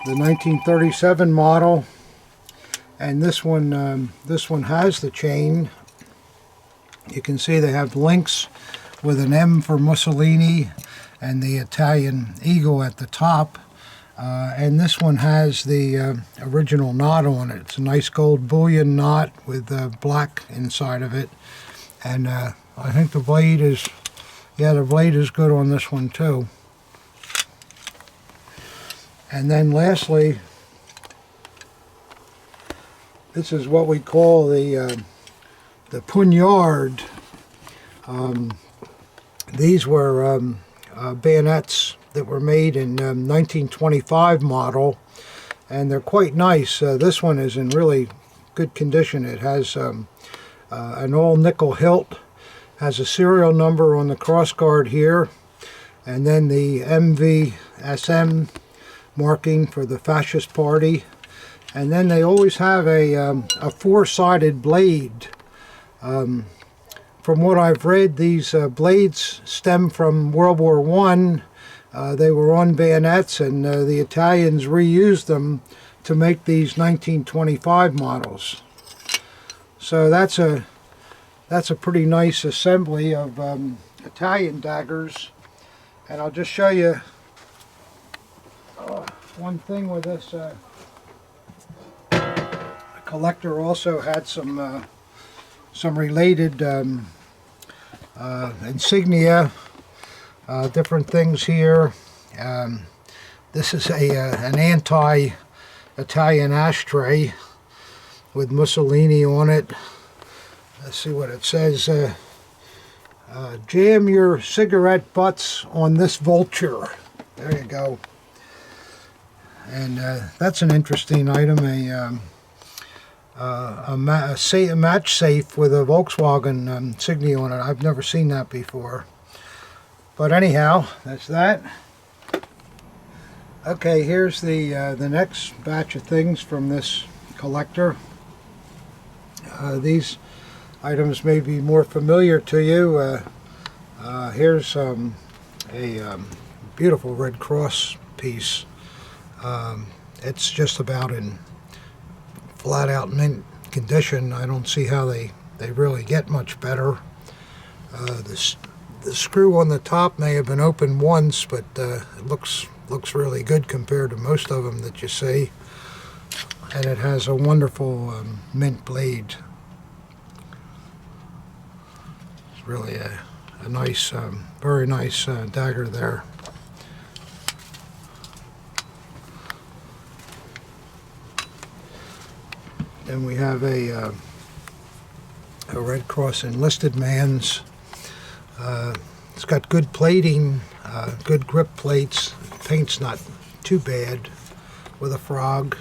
1937 model, and this one has the chain. You can see they have links with an M for Mussolini and the Italian eagle at the top. And this one has the original knot on it. It's a nice gold bullion knot with black inside of it. And I think the blade is, yeah, the blade is good on this one too. And then lastly, this is what we call the poignard. These were bayonets that were made in 1925 model, and they're quite nice. This one is in really good condition. It has an all nickel hilt, has a serial number on the crossguard here, and then the MVSM marking for the fascist party. And then they always have a four-sided blade. From what I've read, these blades stem from World War I. They were on bayonets, and the Italians reused them to make these 1925 models. So that's a pretty nice assembly of Italian daggers. And I'll just show you one thing with this. The collector also had some related insignia, different things here. This is an anti-Italian ashtray with Mussolini on it. Let's see what it says. Jam your cigarette butts on this vulture. There you go. And that's an interesting item. A match safe with a Volkswagen insignia on it. I've never seen that before. But anyhow, that's that. Okay, here's the next batch of things from this collector. These items may be more familiar to you. Here's a beautiful Red Cross piece. It's just about in flat out mint condition. I don't see how they really get much better. The screw on the top may have been opened once, but it looks really good compared to most of them that you see. And it has a wonderful mint blade. It's really a nice, very nice dagger there. Then we have a Red Cross enlisted man's. It's got good plating, good grip plates. Paint's not too bad with a frog.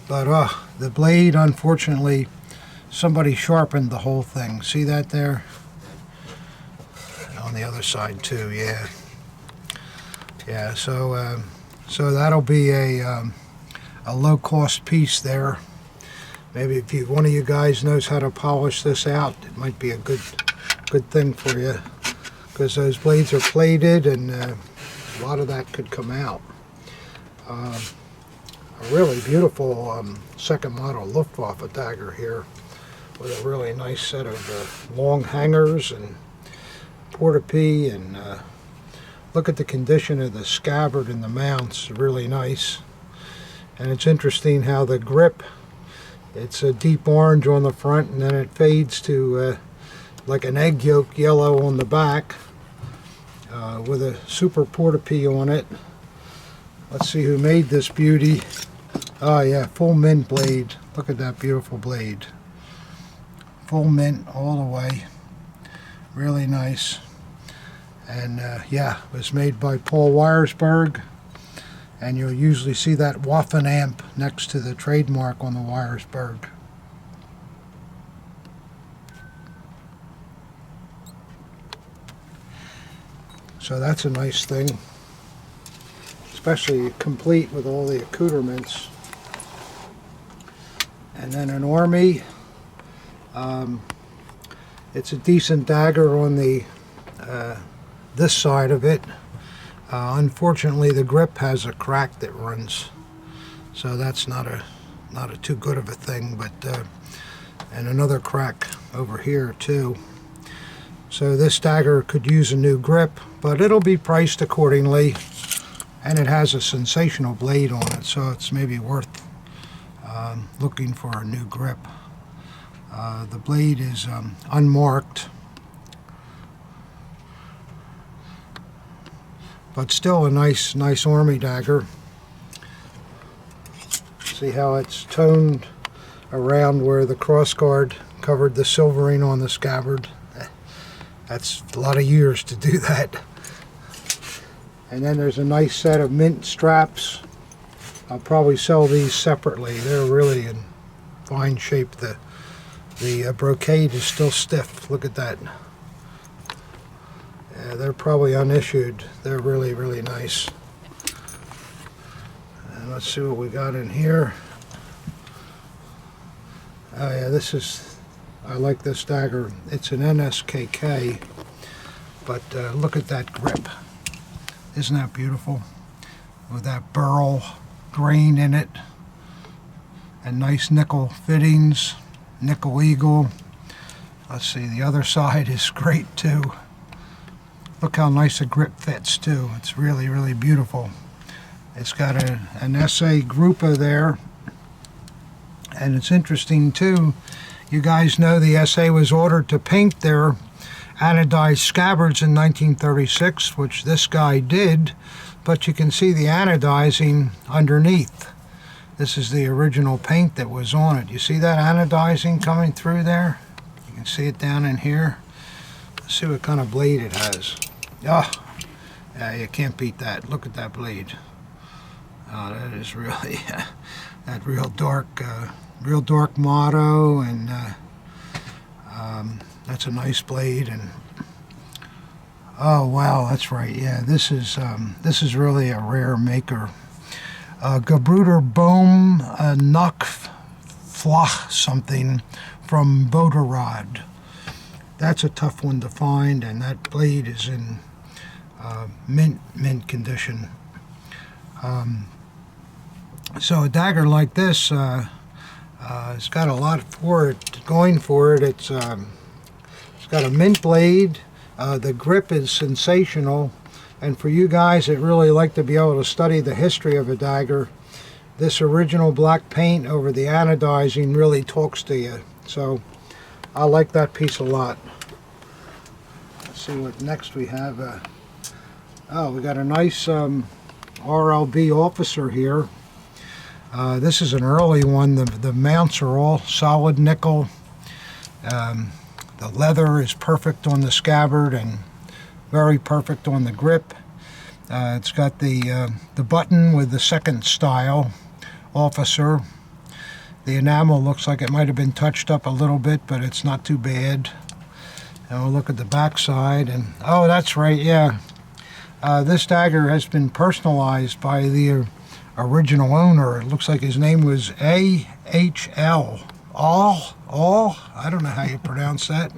But the blade, unfortunately, somebody sharpened the whole thing. See that there? On the other side too, yeah. Yeah, so that'll be a low-cost piece there. Maybe if one of you guys knows how to polish this out, it might be a good thing for you, because those blades are plated and a lot of that could come out. A really beautiful second model Luftwaffe dagger here, with a really nice set of long hangers and porta-pee, and look at the condition of the scabbard and the mounts. Really nice. And it's interesting how the grip, it's a deep orange on the front, and then it fades to like an egg yolk yellow on the back, with a super porta-pee on it. Let's see who made this beauty. Oh yeah, full mint blade. Look at that beautiful blade. Full mint all the way. Really nice. And yeah, it was made by Paul Wiersberg. And you'll usually see that Waffen amp next to the trademark on the Wiersberg. So that's a nice thing, especially complete with all the accoutrements. And then an Army. It's a decent dagger on the this side of it. Unfortunately, the grip has a crack that runs, so that's not a too good of a thing. But and another crack over here too. So this dagger could use a new grip, but it'll be priced accordingly. And it has a sensational blade on it, so it's maybe worth looking for a new grip. The blade is unmarked, but still a nice Army dagger. See how it's toned around where the crossguard covered the silvering on the scabbard. That's a lot of years to do that. And then there's a nice set of mint straps. I'll probably sell these separately. They're really in fine shape. The brocade is still stiff. Look at that. Yeah, they're probably unissued. They're really nice. And let's see what we got in here. Oh yeah, I like this dagger. It's an NSKK, but look at that grip. Isn't that beautiful? With that burl grain in it, and nice nickel fittings, nickel eagle. Let's see, the other side is great too. Look how nice the grip fits too. It's really beautiful. It's got an SA Grupa there, and it's interesting too. You guys know the SA was ordered to paint their anodized scabbards in 1936, which this guy did, but you can see the anodizing underneath. This is the original paint that was on it. You see that anodizing coming through there? You can see it down in here. Let's see what kind of blade it has. Oh, yeah, you can't beat that. Look at that blade. Oh, that is really that real dark motto, and that's a nice blade. And Oh wow, that's right. Yeah, this is really a rare maker. Gebruder Bohm Knock Flach something from Boderod. That's a tough one to find, and that blade is in mint condition. So a dagger like this it's got a lot for it, going for it. It's got a mint blade. The grip is sensational, and for you guys that really like to be able to study the history of a dagger, this original black paint over the anodizing really talks to you. So I like that piece a lot. Let's see what next we have. Oh, we got a nice RLB officer here. This is an early one. The mounts are all solid nickel. The leather is perfect on the scabbard and very perfect on the grip. It's got the button with the second style officer. The enamel looks like it might have been touched up a little bit, but it's not too bad. And we'll look at the back side, and oh, that's right, yeah. This dagger has been personalized by the original owner. It looks like his name was A.H.L. All? I don't know how you pronounce that.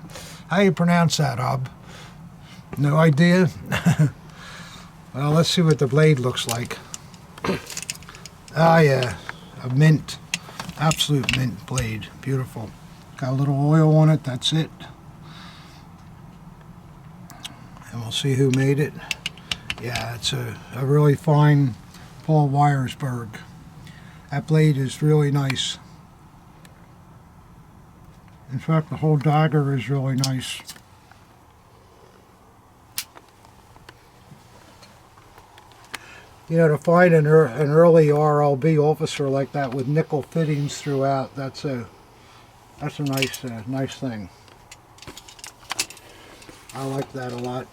How you pronounce that, Ob? No idea? Well, let's see what the blade looks like. Ah, yeah, a mint, absolute mint blade. Beautiful. Got a little oil on it, that's it. And we'll see who made it. Yeah, it's a really fine Paul Weiersberg. That blade is really nice. In fact, the whole dagger is really nice. You know, to find an early RLB officer like that with nickel fittings throughout, that's a nice thing. I like that a lot.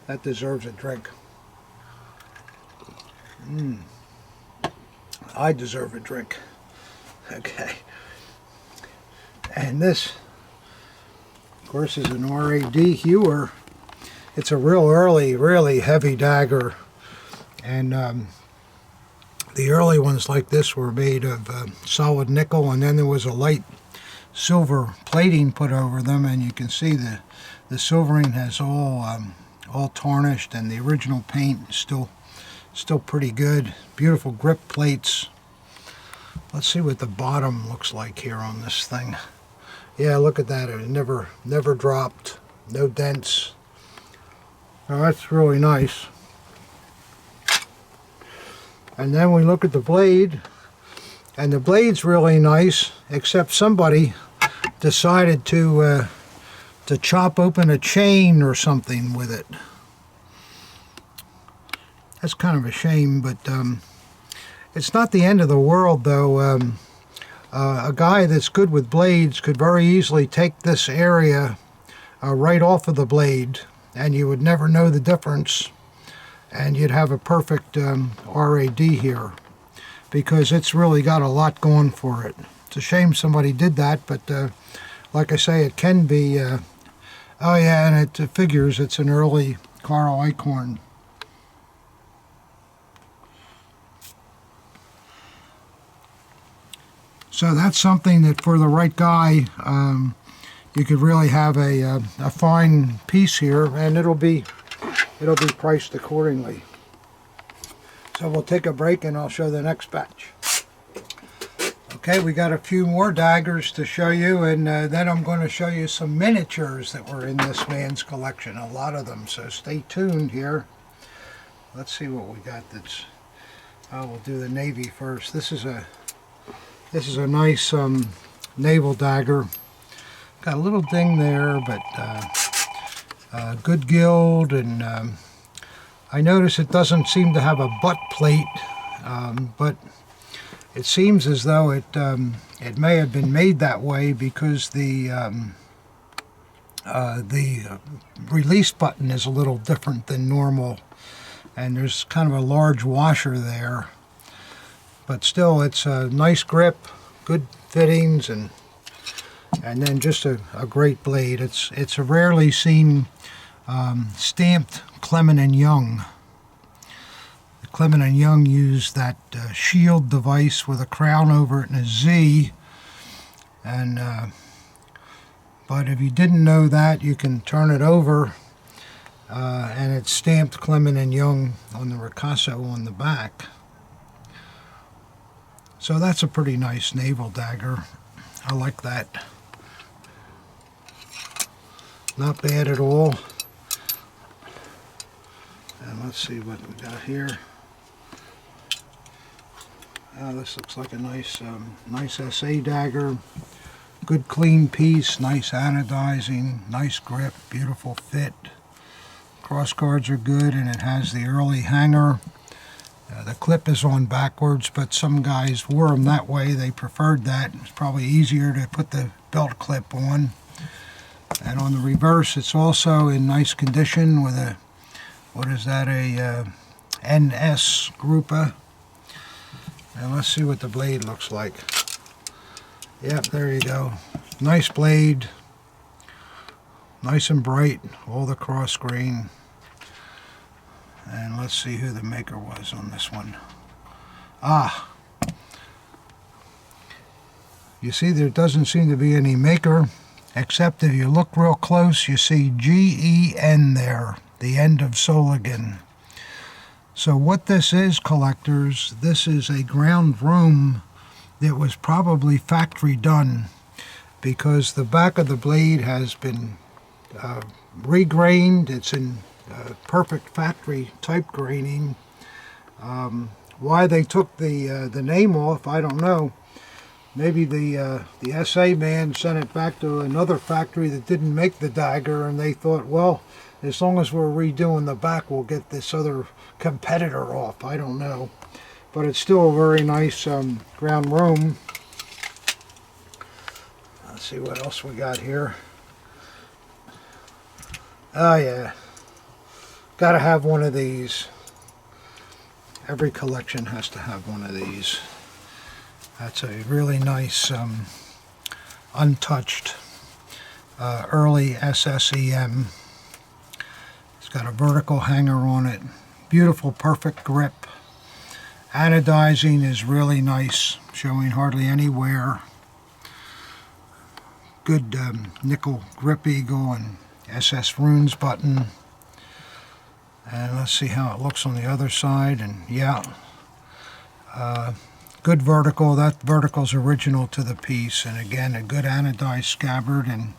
That deserves a drink. I deserve a drink. Okay. And this, of course, is an RAD Hewer. It's a real early, really heavy dagger. And the early ones like this were made of solid nickel, and then there was a light silver plating put over them, and you can see the silvering has all tarnished, and the original paint is still pretty good. Beautiful grip plates. Let's see what the bottom looks like here on this thing. Yeah, look at that. It never dropped. No dents. Oh, that's really nice. And then we look at the blade, and the blade's really nice, except somebody decided to chop open a chain or something with it. That's kind of a shame, but it's not the end of the world, though. A guy that's good with blades could very easily take this area right off of the blade, and you would never know the difference, and you'd have a perfect RAD here, because it's really got a lot going for it. It's a shame somebody did that, but like I say, it can be. Oh yeah, and it figures it's an early Carl Eichhorn. So that's something that, for the right guy, you could really have a fine piece here, and it'll be priced accordingly. So we'll take a break, and I'll show the next batch. Okay, we got a few more daggers to show you, and then I'm going to show you some miniatures that were in this man's collection, a lot of them, so stay tuned here. Let's see what we got that's... we'll do the navy first. This is a nice naval dagger. Got a little ding there, but good gild, and I notice it doesn't seem to have a butt plate, but it seems as though it may have been made that way because the release button is a little different than normal, and there's kind of a large washer there. But still, it's a nice grip, good fittings, and then just a great blade. It's a rarely seen stamped Clement and Young. Clement and Young used that shield device with a crown over it and a Z. And but if you didn't know that, you can turn it over, and it's stamped Clement and Young on the ricasso on the back. So that's a pretty nice naval dagger. I like that. Not bad at all. And let's see what we got here. This looks like a nice SA dagger. Good clean piece, nice anodizing, nice grip, beautiful fit. Cross guards are good, and it has the early hanger. The clip is on backwards, but some guys wore them that way. They preferred that. It's probably easier to put the belt clip on. And on the reverse, it's also in nice condition with a, what is that, a NS Grupa. And let's see what the blade looks like. Yep, there you go. Nice blade. Nice and bright. All the cross grain. And let's see who the maker was on this one. Ah. You see, there doesn't seem to be any maker, except if you look real close, you see GEN there, the end of Soligan. So what this is, collectors, this is a ground room that was probably factory done, because the back of the blade has been regrained. It's in perfect factory type graining. Why they took the name off, I don't know. Maybe the SA man sent it back to another factory that didn't make the dagger, and they thought, well, as long as we're redoing the back, we'll get this other competitor off. I don't know. But it's still a very nice ground room. Let's see what else we got here. Oh yeah. Gotta have one of these. Every collection has to have one of these. That's a really nice untouched early SSEM. It's got a vertical hanger on it. Beautiful, perfect grip. Anodizing is really nice, showing hardly any wear. Good nickel grip eagle and SS runes button. And let's see how it looks on the other side. And yeah, good vertical. That vertical's original to the piece. And again, a good anodized scabbard. And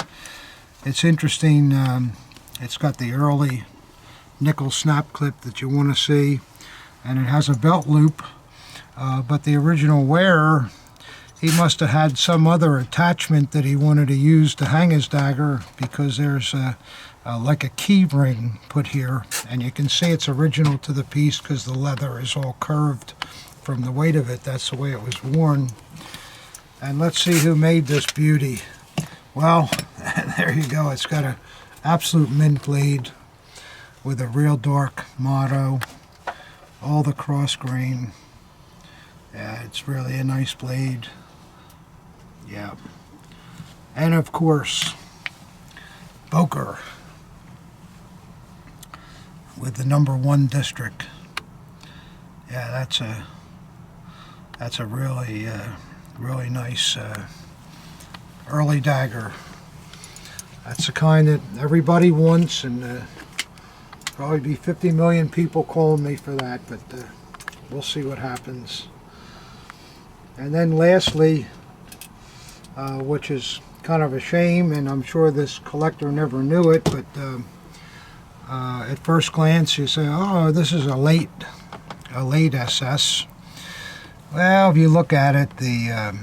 it's interesting, it's got the early nickel snap clip that you want to see. And it has a belt loop, but the original wearer, he must have had some other attachment that he wanted to use to hang his dagger, because there's like a key ring put here, and you can see it's original to the piece because the leather is all curved from the weight of it. That's the way it was worn. And let's see who made this beauty. Well, there you go. It's got an absolute mint blade with a real dark motto. All the cross grain. Yeah, it's really a nice blade. Yeah. And of course, Boker with the #1 district. Yeah, that's a really really nice early dagger. That's the kind that everybody wants, and probably be 50 million people calling me for that, but we'll see what happens. And then lastly, which is kind of a shame, and I'm sure this collector never knew it, but at first glance you say, oh, this is a late SS. Well, if you look at it, the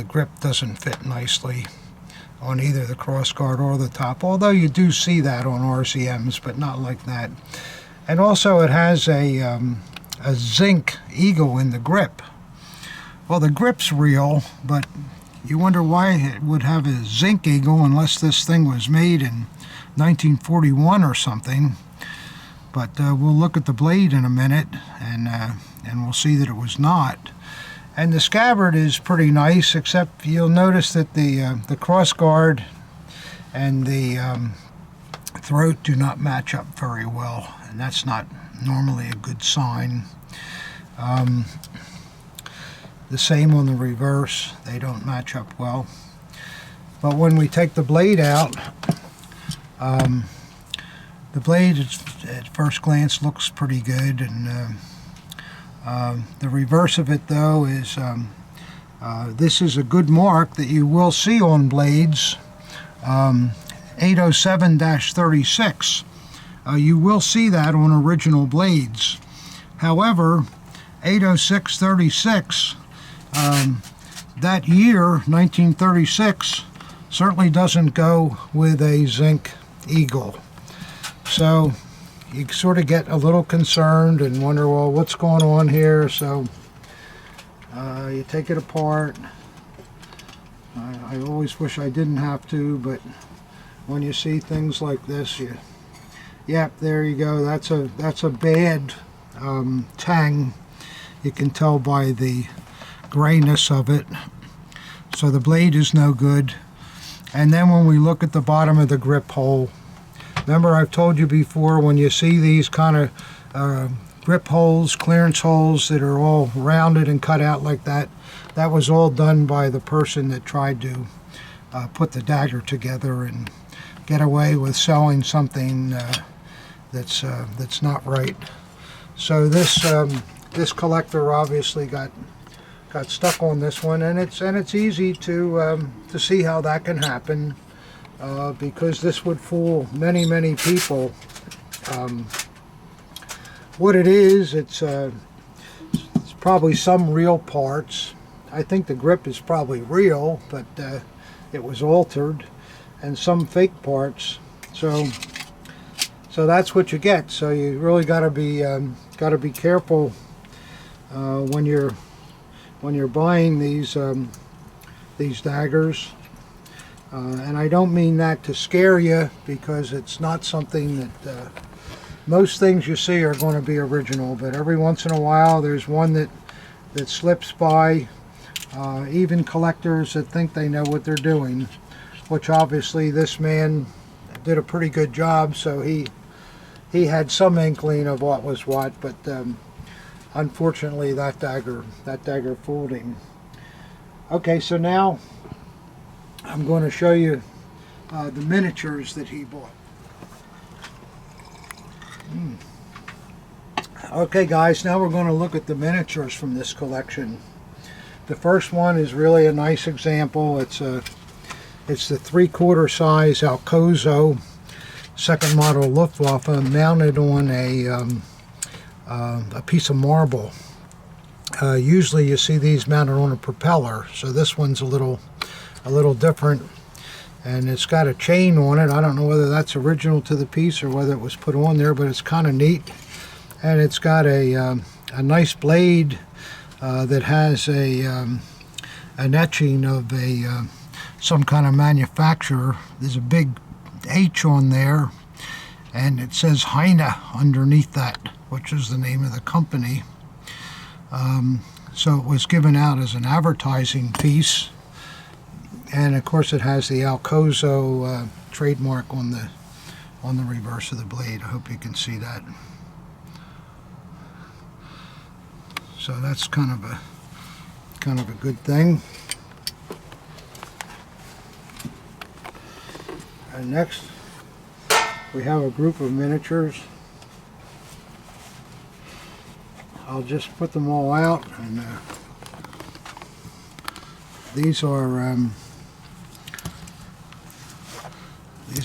grip doesn't fit nicely on either the crossguard or the top, although you do see that on RCMs, but not like that. And also it has a zinc eagle in the grip. Well, the grip's real, but you wonder why it would have a zinc eagle unless this thing was made in 1941 or something. But we'll look at the blade in a minute, and we'll see that it was not. And the scabbard is pretty nice, except you'll notice that the crossguard and the throat do not match up very well, and that's not normally a good sign. The same on the reverse, they don't match up well. But when we take the blade out, the blade at first glance looks pretty good, and the reverse of it though is this is a good mark that you will see on blades 807-36. You will see that on original blades. However, 806-36, that year, 1936, certainly doesn't go with a zinc eagle. So you sort of get a little concerned and wonder, well, what's going on here? So you take it apart. I always wish I didn't have to, but when you see things like this, yep, there you go. That's a bad tang. You can tell by the grayness of it. So the blade is no good. And then when we look at the bottom of the grip hole, remember I've told you before, when you see these kind of grip holes, clearance holes that are all rounded and cut out like that, that was all done by the person that tried to put the dagger together and get away with selling something that's not right. So this collector obviously got stuck on this one, and it's easy to see how that can happen, because this would fool many people. What it is, it's probably some real parts. I think the grip is probably real, but it was altered, and some fake parts. So that's what you get. So you really got to be careful when you're buying these daggers. And I don't mean that to scare you, because it's not something that most things you see are going to be original, but every once in a while there's one that slips by. Even collectors that think they know what they're doing, which obviously this man did a pretty good job, so he had some inkling of what was what, but unfortunately that dagger fooled him. Okay, so now I'm going to show you the miniatures that he bought. Okay guys, now we're going to look at the miniatures from this collection. The first one is really a nice example. It's the 3/4 size Alcozo second model Luftwaffe mounted on a piece of marble. Usually you see these mounted on a propeller, so this one's a little different, and it's got a chain on it. I don't know whether that's original to the piece or whether it was put on there, but it's kind of neat. And it's got a nice blade that has an etching of some kind of manufacturer. There's a big H on there, and it says Heine underneath that, which is the name of the company. So it was given out as an advertising piece, and of course it has the Alcozo trademark on the reverse of the blade. I hope you can see that. So that's kind of a good thing. And next we have a group of miniatures. I'll just put them all out, and these are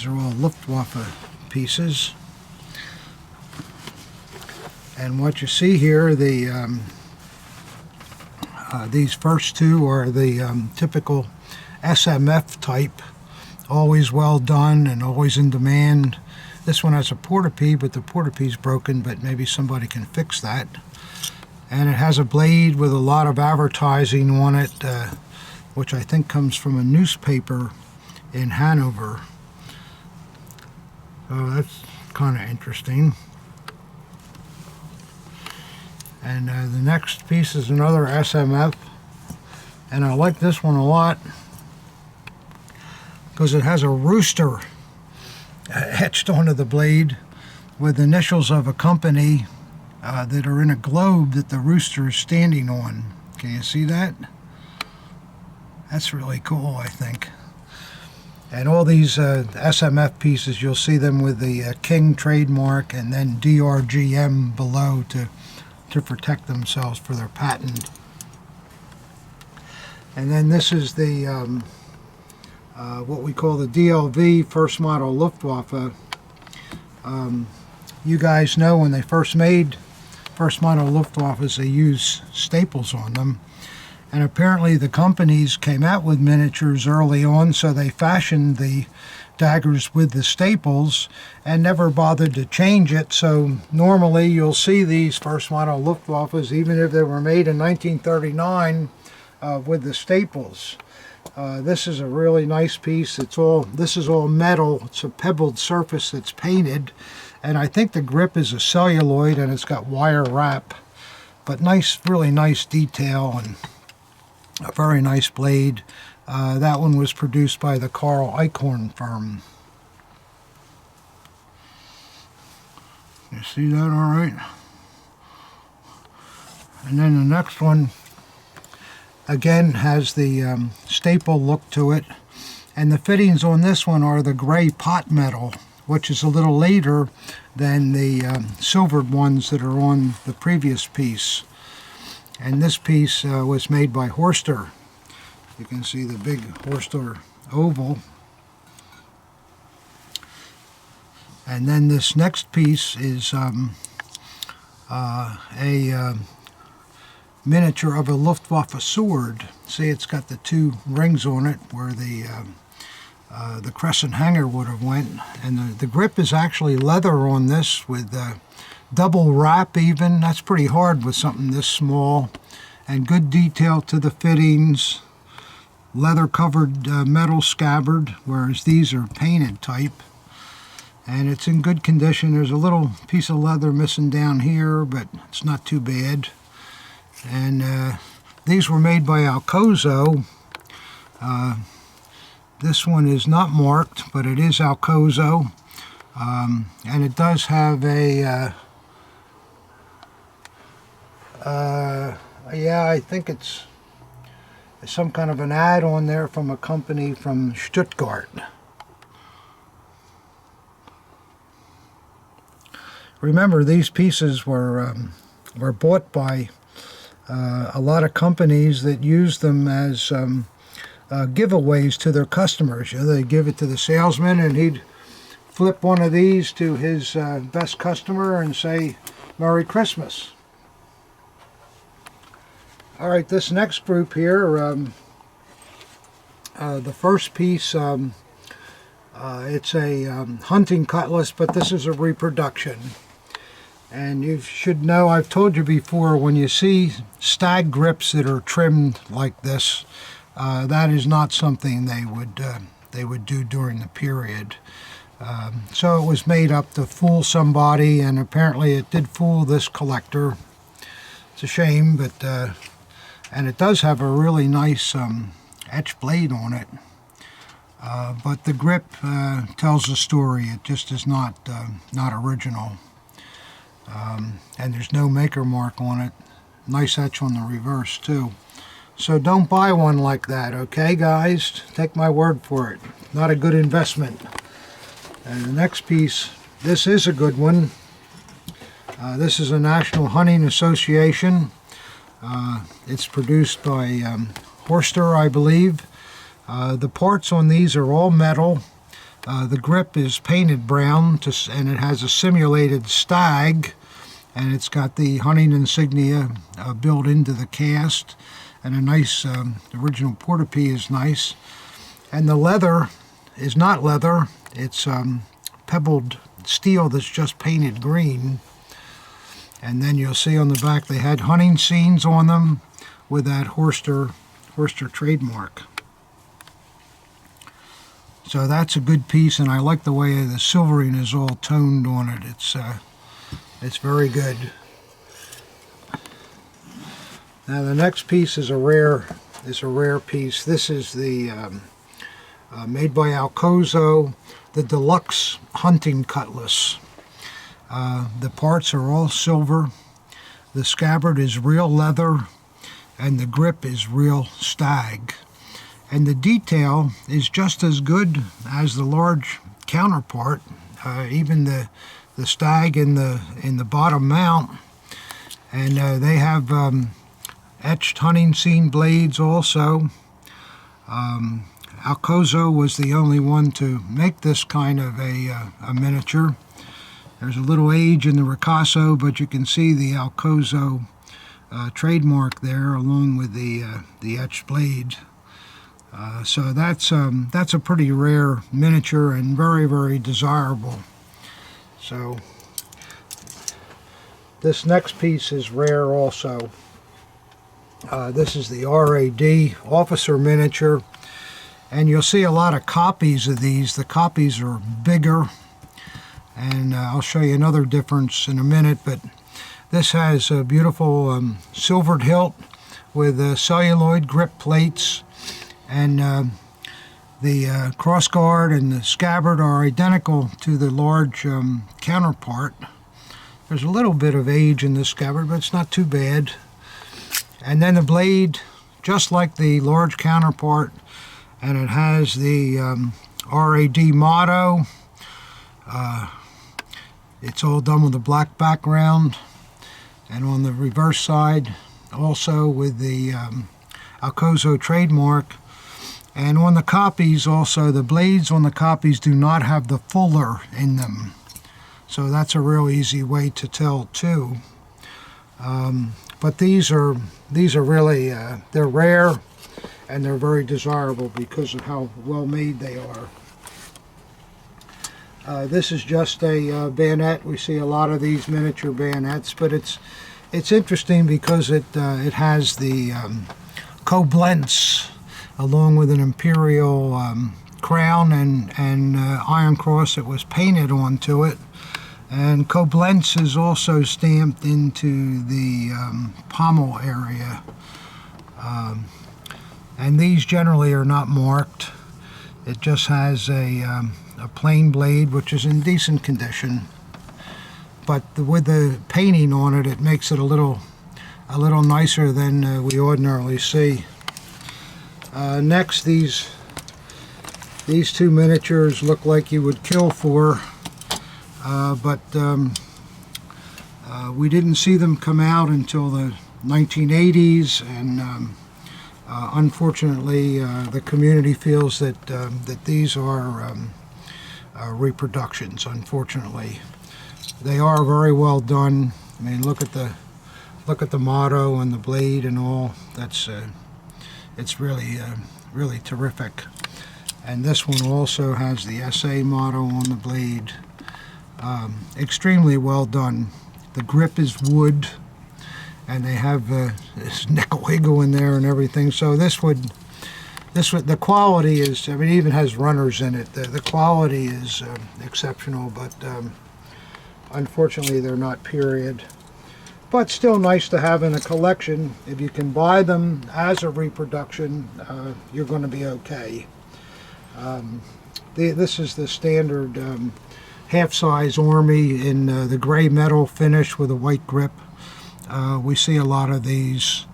all Luftwaffe pieces. And what you see here, these first two are the typical SMF type, always well done and always in demand. This one has a porta-pee, but the porta-pee's broken, but maybe somebody can fix that. And it has a blade with a lot of advertising on it, which I think comes from a newspaper in Hanover. So that's kind of interesting. And the next piece is another SMF, and I like this one a lot because it has a rooster etched onto the blade with initials of a company that are in a globe that the rooster is standing on. Can you see that? That's really cool, I think. And all these SMF pieces, you'll see them with the King trademark and then DRGM below to protect themselves for their patent. And then this is the what we call the DLV first model Luftwaffe. You guys know when they first made first model Luftwaffes, they used staples on them. And apparently the companies came out with miniatures early on, so they fashioned the daggers with the staples and never bothered to change it. So normally you'll see these first model Luftwaffes, even if they were made in 1939, with the staples. This is a really nice piece. This is all metal. It's a pebbled surface that's painted, and I think the grip is a celluloid and it's got wire wrap. But nice, really nice detail and a very nice blade. That one was produced by the Carl Eichhorn firm. You see that all right? And then the next one, again, has the staple look to it. And the fittings on this one are the gray pot metal, which is a little later than the silvered ones that are on the previous piece. And this piece was made by Horster. You can see the big Horster oval. And then this next piece is a miniature of a Luftwaffe sword. See, it's got the two rings on it where the crescent hanger would have went. And the grip is actually leather on this with double wrap even. That's pretty hard with something this small. And good detail to the fittings. Leather covered metal scabbard, whereas these are painted type. And it's in good condition. There's a little piece of leather missing down here, but it's not too bad. And these were made by Alcozo. This one is not marked, but it is Alcozo. And it does have a yeah, I think it's some kind of an ad on there from a company from Stuttgart. Remember, these pieces were bought by a lot of companies that use them as giveaways to their customers. You know, they give it to the salesman, and he'd flip one of these to his best customer and say, "Merry Christmas." All right, this next group here, the first piece, it's a hunting cutlass, but this is a reproduction. And you should know, I've told you before, when you see stag grips that are trimmed like this, that is not something they would do during the period. So it was made up to fool somebody, and apparently it did fool this collector. It's a shame, but and it does have a really nice etched blade on it. But the grip tells a story. It just is not original. And there's no maker mark on it. Nice etch on the reverse too. So don't buy one like that, okay guys? Take my word for it. Not a good investment. And the next piece, this is a good one. This is a National Hunting Association. It's produced by Horster, I believe. The parts on these are all metal. The grip is painted brown, and it has a simulated stag, and it's got the hunting insignia built into the cast, and a nice original portopee is nice. And the leather is not leather, it's pebbled steel that's just painted green. And then you'll see on the back they had hunting scenes on them with that Horster trademark. So that's a good piece, and I like the way the silvering is all toned on it. It's very good. Now the next piece is a rare piece. This is the made by Alcozo, the deluxe hunting cutlass. The parts are all silver. The scabbard is real leather, and the grip is real stag. And the detail is just as good as the large counterpart. Even the stag in the bottom mount, and they have etched hunting scene blades also. Alcozo was the only one to make this kind of a miniature. There's a little age in the ricasso, but you can see the Alcozo trademark there, along with the etched blade. So that's a pretty rare miniature and very, very desirable. So this next piece is rare also. This is the RAD officer miniature, and you'll see a lot of copies of these. The copies are bigger, and I'll show you another difference in a minute, but this has a beautiful silvered hilt with celluloid grip plates, and the crossguard and the scabbard are identical to the large counterpart. There's a little bit of age in the scabbard, but it's not too bad. And then the blade, just like the large counterpart, and it has the RAD motto. It's all done with a black background, and on the reverse side also with the Alcozo trademark. And on the copies also, the blades on the copies do not have the fuller in them, so that's a real easy way to tell too. But these are really they're rare, and they're very desirable because of how well made they are. This is just a bayonet. We see a lot of these miniature bayonets, but it's interesting because it has the Koblenz along with an imperial crown and iron cross that was painted onto it. And Koblenz is also stamped into the pommel area. And these generally are not marked. It just has a plain blade, which is in decent condition. But with the painting on it, it makes it a little nicer than we ordinarily see. Next, these two miniatures look like you would kill for, but we didn't see them come out until the 1980s, and unfortunately, the community feels that these are reproductions. Unfortunately, they are very well done. I mean, look at the motto and the blade and all. It's really terrific. And this one also has the SA motto on the blade. Extremely well done. The grip is wood, and they have this nickel wiggle in there and everything. So the quality is, I mean, it even has runners in it. The quality is exceptional, but unfortunately they're not period. But still nice to have in a collection. If you can buy them as a reproduction, you're going to be okay. This is the standard half-size Army in the gray metal finish with a white grip. We see a lot of these.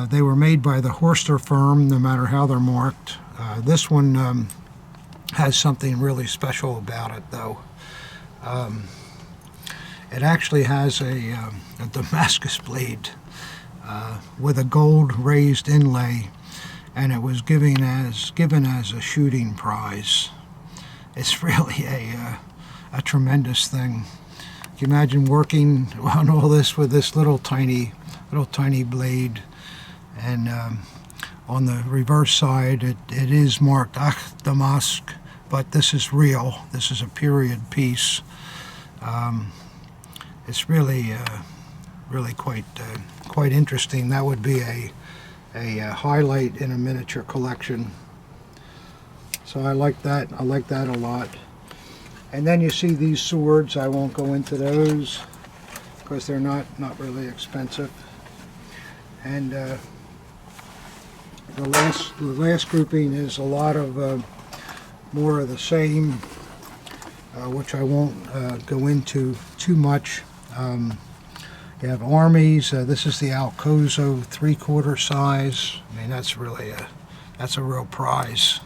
They were made by the Horster firm, no matter how they're marked. This one has something really special about it, though. It actually has a Damascus blade with a gold raised inlay, and it was given as a shooting prize. It's really a tremendous thing. Can you imagine working on all this with this little tiny blade? And on the reverse side, it is marked Damask, but this is real. This is a period piece. It's really quite interesting. That would be a highlight in a miniature collection. So I like that. I like that a lot. And then you see these swords. I won't go into those because they're not really expensive. And the last grouping is a lot of more of the same, which I won't go into too much. You have armies. This is the Alcozo 3/4 size. I mean, that's a real prize.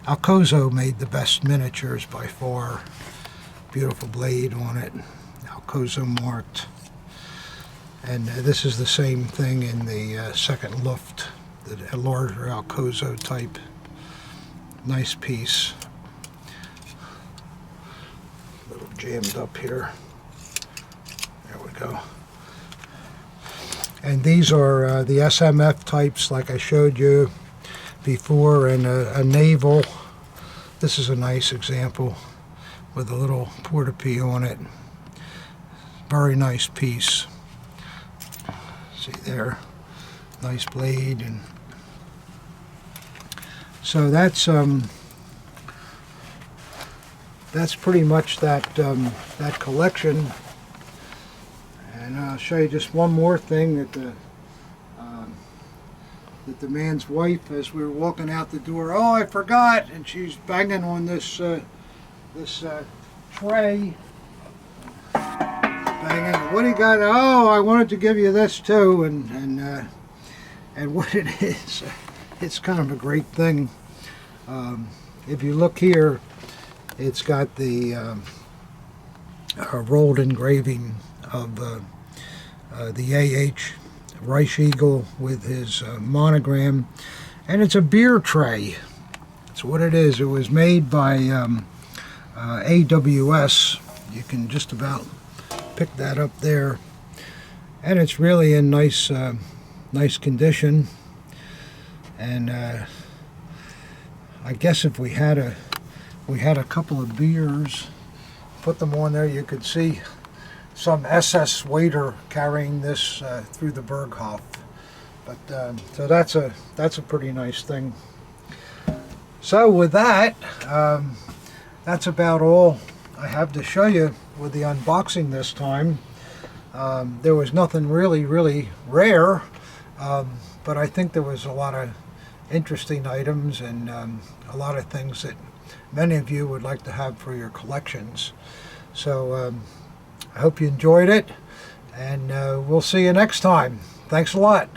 Alcozo made the best miniatures by far. Beautiful blade on it, Alcozo marked. And this is the same thing in the second Luft, the larger Alcozo type. Nice piece. A little jammed up here. There we go. And these are the SMF types like I showed you before, and a naval. This is a nice example with a little porta-pee on it. Very nice piece. See there, nice blade. And so that's pretty much that that collection. And I'll show you just one more thing that the man's wife, as we were walking out the door, oh, I forgot, and she's banging on this this tray. Banging. What do you got? Oh, I wanted to give you this too, and what it is, it's kind of a great thing. If you look here, it's got the rolled engraving of the A.H. Reich Eagle with his monogram, and it's a beer tray. That's what it is. It was made by AWS. You can just about pick that up there, and it's really in nice nice condition. And I guess if we had a couple of beers, put them on there, you could see some SS waiter carrying this through the Berghof. But so that's a pretty nice thing. So with that, that's about all I have to show you with the unboxing this time. There was nothing really rare, but I think there was a lot of interesting items and a lot of things that many of you would like to have for your collections. So I hope you enjoyed it, and we'll see you next time. Thanks a lot.